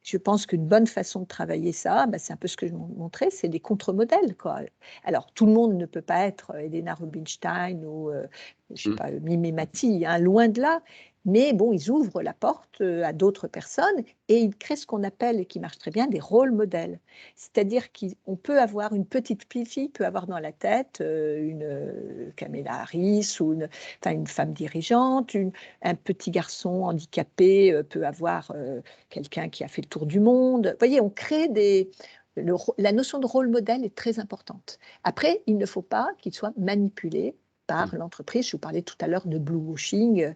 Speaker 1: je pense qu'une bonne façon de travailler ça, c'est un peu ce que je montrais, c'est des contre-modèles, quoi. Alors, tout le monde ne peut pas être Elena Rubinstein ou, je sais pas, Mimé Mati, hein, loin de là. Mais bon, ils ouvrent la porte à d'autres personnes et ils créent ce qu'on appelle, et qui marche très bien, des rôles modèles. C'est-à-dire qu'on peut avoir, une petite fille peut avoir dans la tête une Kamala Harris ou une femme dirigeante, un petit garçon handicapé peut avoir quelqu'un qui a fait le tour du monde. Vous voyez, on crée la notion de rôle modèle est très importante. Après, il ne faut pas qu'il soit manipulé par l'entreprise. Je vous parlais tout à l'heure de blue washing,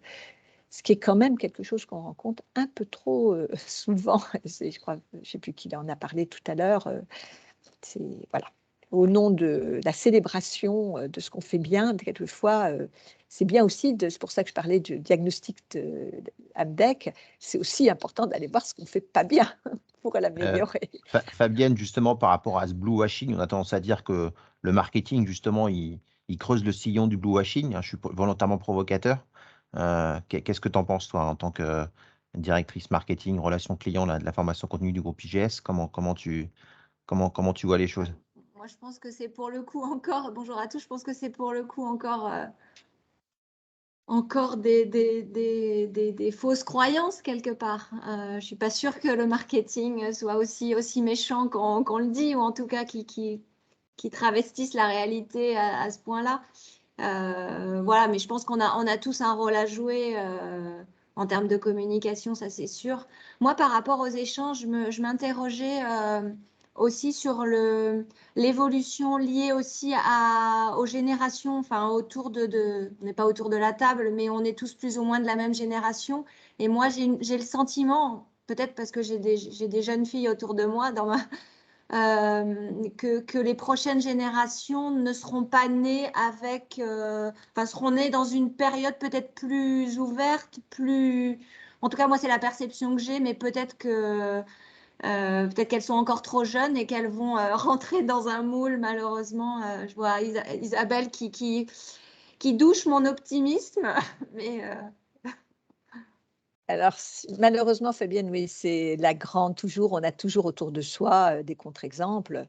Speaker 1: ce qui est quand même quelque chose qu'on rencontre un peu trop souvent. Je crois, je ne sais plus qui en a parlé tout à l'heure. Voilà. Au nom de la célébration de ce qu'on fait bien, quelquefois, c'est bien aussi, c'est pour ça que je parlais du diagnostic d'Abdec, c'est aussi important d'aller voir ce qu'on ne fait pas bien pour l'améliorer.
Speaker 3: Fabienne, justement, par rapport à ce blue washing, on a tendance à dire que le marketing, justement, il creuse le sillon du blue washing. Hein, je suis volontairement provocateur. Qu'est-ce que tu en penses, toi, en tant que directrice marketing, relations clients de la formation continue du groupe IGS? Comment tu vois les choses?
Speaker 8: Moi, je pense que c'est pour le coup encore, bonjour à tous, je pense que c'est pour le coup encore des fausses croyances quelque part. Je ne suis pas sûre que le marketing soit aussi méchant qu'on le dit, ou en tout cas qui travestisse la réalité à ce point-là. Voilà, mais je pense qu'on a tous un rôle à jouer en termes de communication, ça c'est sûr. Moi, par rapport aux échanges, je m'interrogeais aussi sur l'évolution liée aussi aux générations, enfin autour on n'est pas autour de la table, mais on est tous plus ou moins de la même génération. Et moi, j'ai le sentiment, peut-être parce que j'ai des jeunes filles autour de moi que les prochaines générations ne seront pas nées seront nées dans une période peut-être plus ouverte, en tout cas moi c'est la perception que j'ai, mais peut-être qu'elles sont encore trop jeunes et qu'elles vont rentrer dans un moule malheureusement. Je vois Isabelle qui douche mon optimisme, mais
Speaker 1: Alors, malheureusement, Fabienne, oui, c'est la grande, toujours, on a toujours autour de soi des contre-exemples.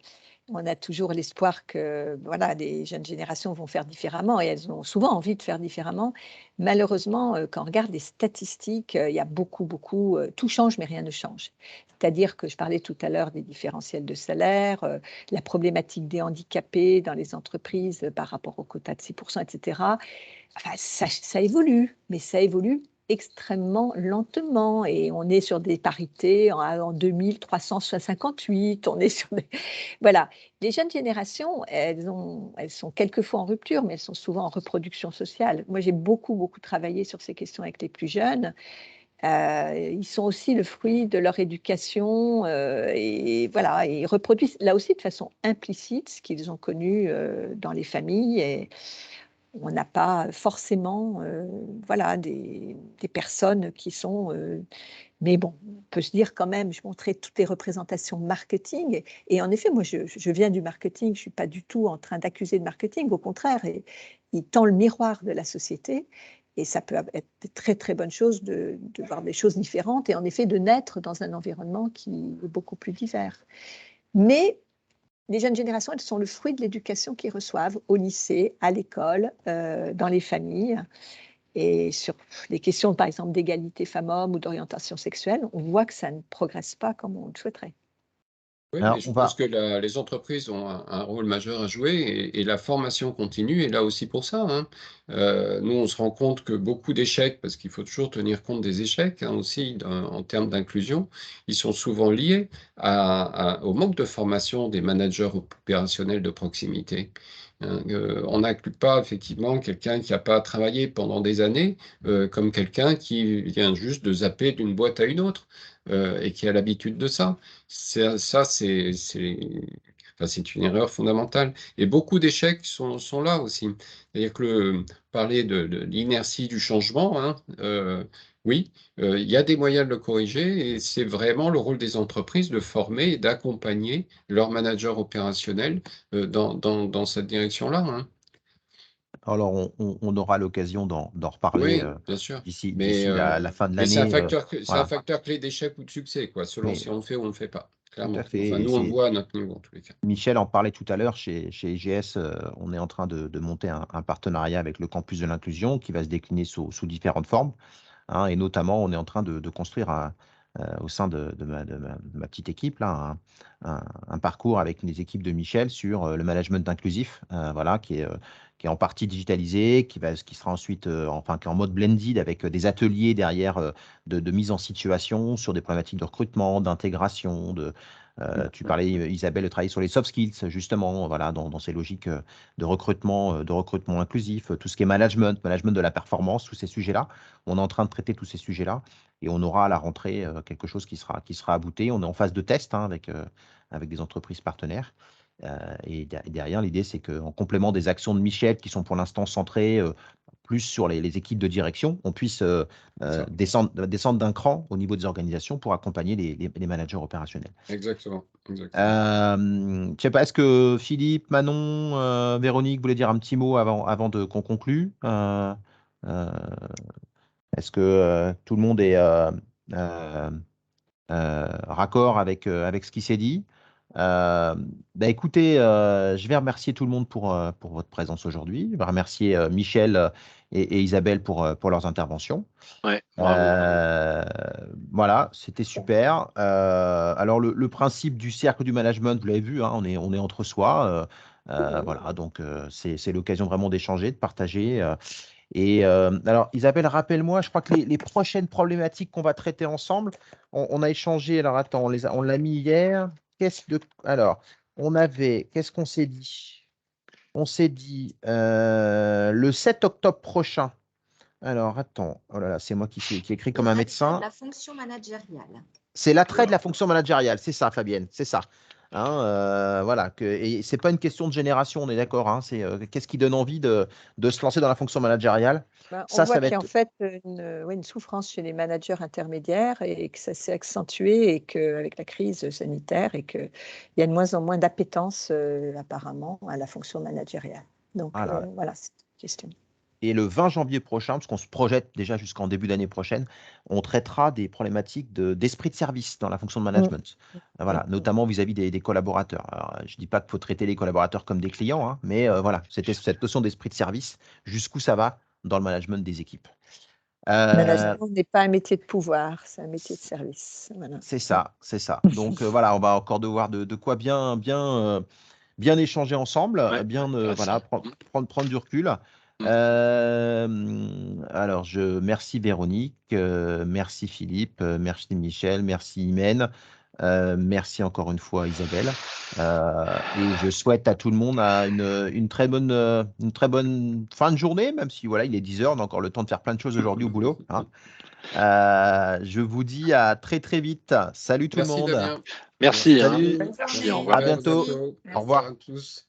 Speaker 1: On a toujours l'espoir que voilà, les jeunes générations vont faire différemment et elles ont souvent envie de faire différemment. Malheureusement, quand on regarde les statistiques, il y a beaucoup, tout change, mais rien ne change. C'est-à-dire que je parlais tout à l'heure des différentiels de salaire, la problématique des handicapés dans les entreprises par rapport au quota de 6%, etc. Enfin, ça évolue, mais ça évolue extrêmement lentement et on est sur des parités en 2358, on est sur des... Voilà, les jeunes générations, elles sont quelquefois en rupture, mais elles sont souvent en reproduction sociale. Moi, j'ai beaucoup travaillé sur ces questions avec les plus jeunes. Ils sont aussi le fruit de leur éducation et voilà, et ils reproduisent là aussi de façon implicite ce qu'ils ont connu dans les familles et on n'a pas forcément voilà, des personnes qui sont... mais bon, on peut se dire quand même, je montrais toutes les représentations marketing et en effet, moi, je viens du marketing, je ne suis pas du tout en train d'accuser le marketing, au contraire, il tend le miroir de la société et ça peut être de très bonne chose de voir des choses différentes et en effet de naître dans un environnement qui est beaucoup plus divers. Mais les jeunes générations, elles sont le fruit de l'éducation qu'ils reçoivent au lycée, à l'école, dans les familles. Et sur les questions, par exemple, d'égalité femmes-hommes ou d'orientation sexuelle, on voit que ça ne progresse pas comme on le souhaiterait.
Speaker 2: Oui,
Speaker 3: Alors,
Speaker 2: mais je pense que les entreprises ont un rôle majeur à jouer et la formation continue est là aussi pour ça, hein. Nous, on se rend compte que beaucoup d'échecs, parce qu'il faut toujours tenir compte des échecs aussi en termes d'inclusion, ils sont souvent liés au manque de formation des managers opérationnels de proximité, hein. On n'inclut pas effectivement quelqu'un qui n'a pas travaillé pendant des années comme quelqu'un qui vient juste de zapper d'une boîte à une autre et qui a l'habitude de ça. C'est une erreur fondamentale et beaucoup d'échecs sont là aussi. C'est-à-dire que parler de l'inertie du changement, hein, oui, il y a des moyens de le corriger et c'est vraiment le rôle des entreprises de former et d'accompagner leurs managers opérationnels, dans cette direction-là, hein.
Speaker 3: alors, on aura l'occasion d'en reparler
Speaker 2: Oui, bien sûr,
Speaker 3: d'ici
Speaker 2: mais
Speaker 3: la fin de
Speaker 2: c'est un
Speaker 3: l'année.
Speaker 2: facteur
Speaker 3: Voilà.
Speaker 2: clé d'échec ou de succès, quoi, selon
Speaker 3: Mais
Speaker 2: si on le fait ou on ne le fait pas,
Speaker 3: tout à
Speaker 2: clairement.
Speaker 3: fait.
Speaker 2: Enfin,
Speaker 3: Et
Speaker 2: nous, on le voit à notre niveau, en tous les cas.
Speaker 3: Michel en parlait tout à l'heure, chez IGS, on est en train de monter un partenariat avec le campus de l'inclusion qui va se décliner sous différentes formes, hein, et notamment, on est en train de construire au sein de ma petite équipe, là, un parcours avec les équipes de Michel sur le management inclusif, voilà, qui est en partie digitalisé, qui sera ensuite enfin, qui est en mode blended avec des ateliers derrière de mise en situation sur des problématiques de recrutement, d'intégration, tu parlais, Isabelle, de travailler sur les soft skills, justement, voilà, dans ces logiques de recrutement inclusif, tout ce qui est management de la performance, tous ces sujets-là. On est en train de traiter tous ces sujets-là et on aura à la rentrée quelque chose qui sera abouti. On est en phase de test, hein, avec des entreprises partenaires. Et derrière, l'idée, c'est qu'en complément des actions de Michel qui sont pour l'instant centrées plus sur les équipes de direction, on puisse descendre d'un cran au niveau des organisations pour accompagner les managers opérationnels.
Speaker 2: Exactement.
Speaker 3: Je ne sais pas, est-ce que Philippe, Manon, Véronique voulaient dire un petit mot avant qu'on conclue? Est-ce que tout le monde est raccord avec ce qui s'est dit? Écoutez, je vais remercier tout le monde pour votre présence aujourd'hui. Je vais remercier Michel et Isabelle pour leurs interventions.
Speaker 4: Ouais, bravo.
Speaker 3: Voilà, c'était super. Alors, le principe du cercle du management, vous l'avez vu, hein, on est entre soi. Voilà, donc c'est l'occasion vraiment d'échanger, de partager. Et alors, Isabelle, rappelle-moi, je crois que les prochaines problématiques qu'on va traiter ensemble, on a échangé. Alors, attends, on l'a mis hier. Alors, qu'est-ce qu'on s'est dit? On s'est dit le 7 octobre prochain. Alors, attends, oh là là, c'est moi qui écrit comme un médecin.
Speaker 8: La fonction managériale.
Speaker 3: C'est l'attrait de la fonction managériale, c'est ça, Fabienne, c'est ça. Hein, voilà, et c'est pas une question de génération, on est d'accord, hein, c'est qu'est-ce qui donne envie de se lancer dans la fonction managériale.
Speaker 1: On voit
Speaker 3: va
Speaker 1: qu'il y a en
Speaker 3: être.
Speaker 1: fait une souffrance chez les managers intermédiaires et que ça s'est accentué et qu'avec la crise sanitaire et qu'il y a de moins en moins d'appétence apparemment à la fonction managériale. Donc
Speaker 3: Voilà.
Speaker 1: voilà, c'est une question.
Speaker 3: Et le 20 janvier prochain, parce qu'on se projette déjà jusqu'en début d'année prochaine, on traitera des problématiques d'esprit de service dans la fonction de management. Voilà, notamment vis-à-vis des collaborateurs. Alors, je ne dis pas qu'il faut traiter les collaborateurs comme des clients, hein, mais voilà, cette notion d'esprit de service, jusqu'où ça va dans le management des équipes.
Speaker 1: Le management n'est pas un métier de pouvoir, c'est un métier de service. Voilà.
Speaker 3: C'est ça, c'est ça. Donc voilà, on va encore devoir de quoi bien échanger ensemble,
Speaker 4: Ouais,
Speaker 3: voilà, prendre du recul. Alors, merci Véronique, merci Philippe, merci Michel, merci Imen, merci encore une fois Isabelle. Et je souhaite à tout le monde une très bonne fin de journée, même si voilà, il est 10h, on a encore le temps de faire plein de choses aujourd'hui au boulot, hein. Je vous dis à très très vite. Salut tout le monde.
Speaker 2: Damien.
Speaker 4: Merci.
Speaker 3: Salut.
Speaker 6: Bonne journée.
Speaker 3: À bientôt.
Speaker 2: Au
Speaker 3: Au revoir.
Speaker 2: à tous.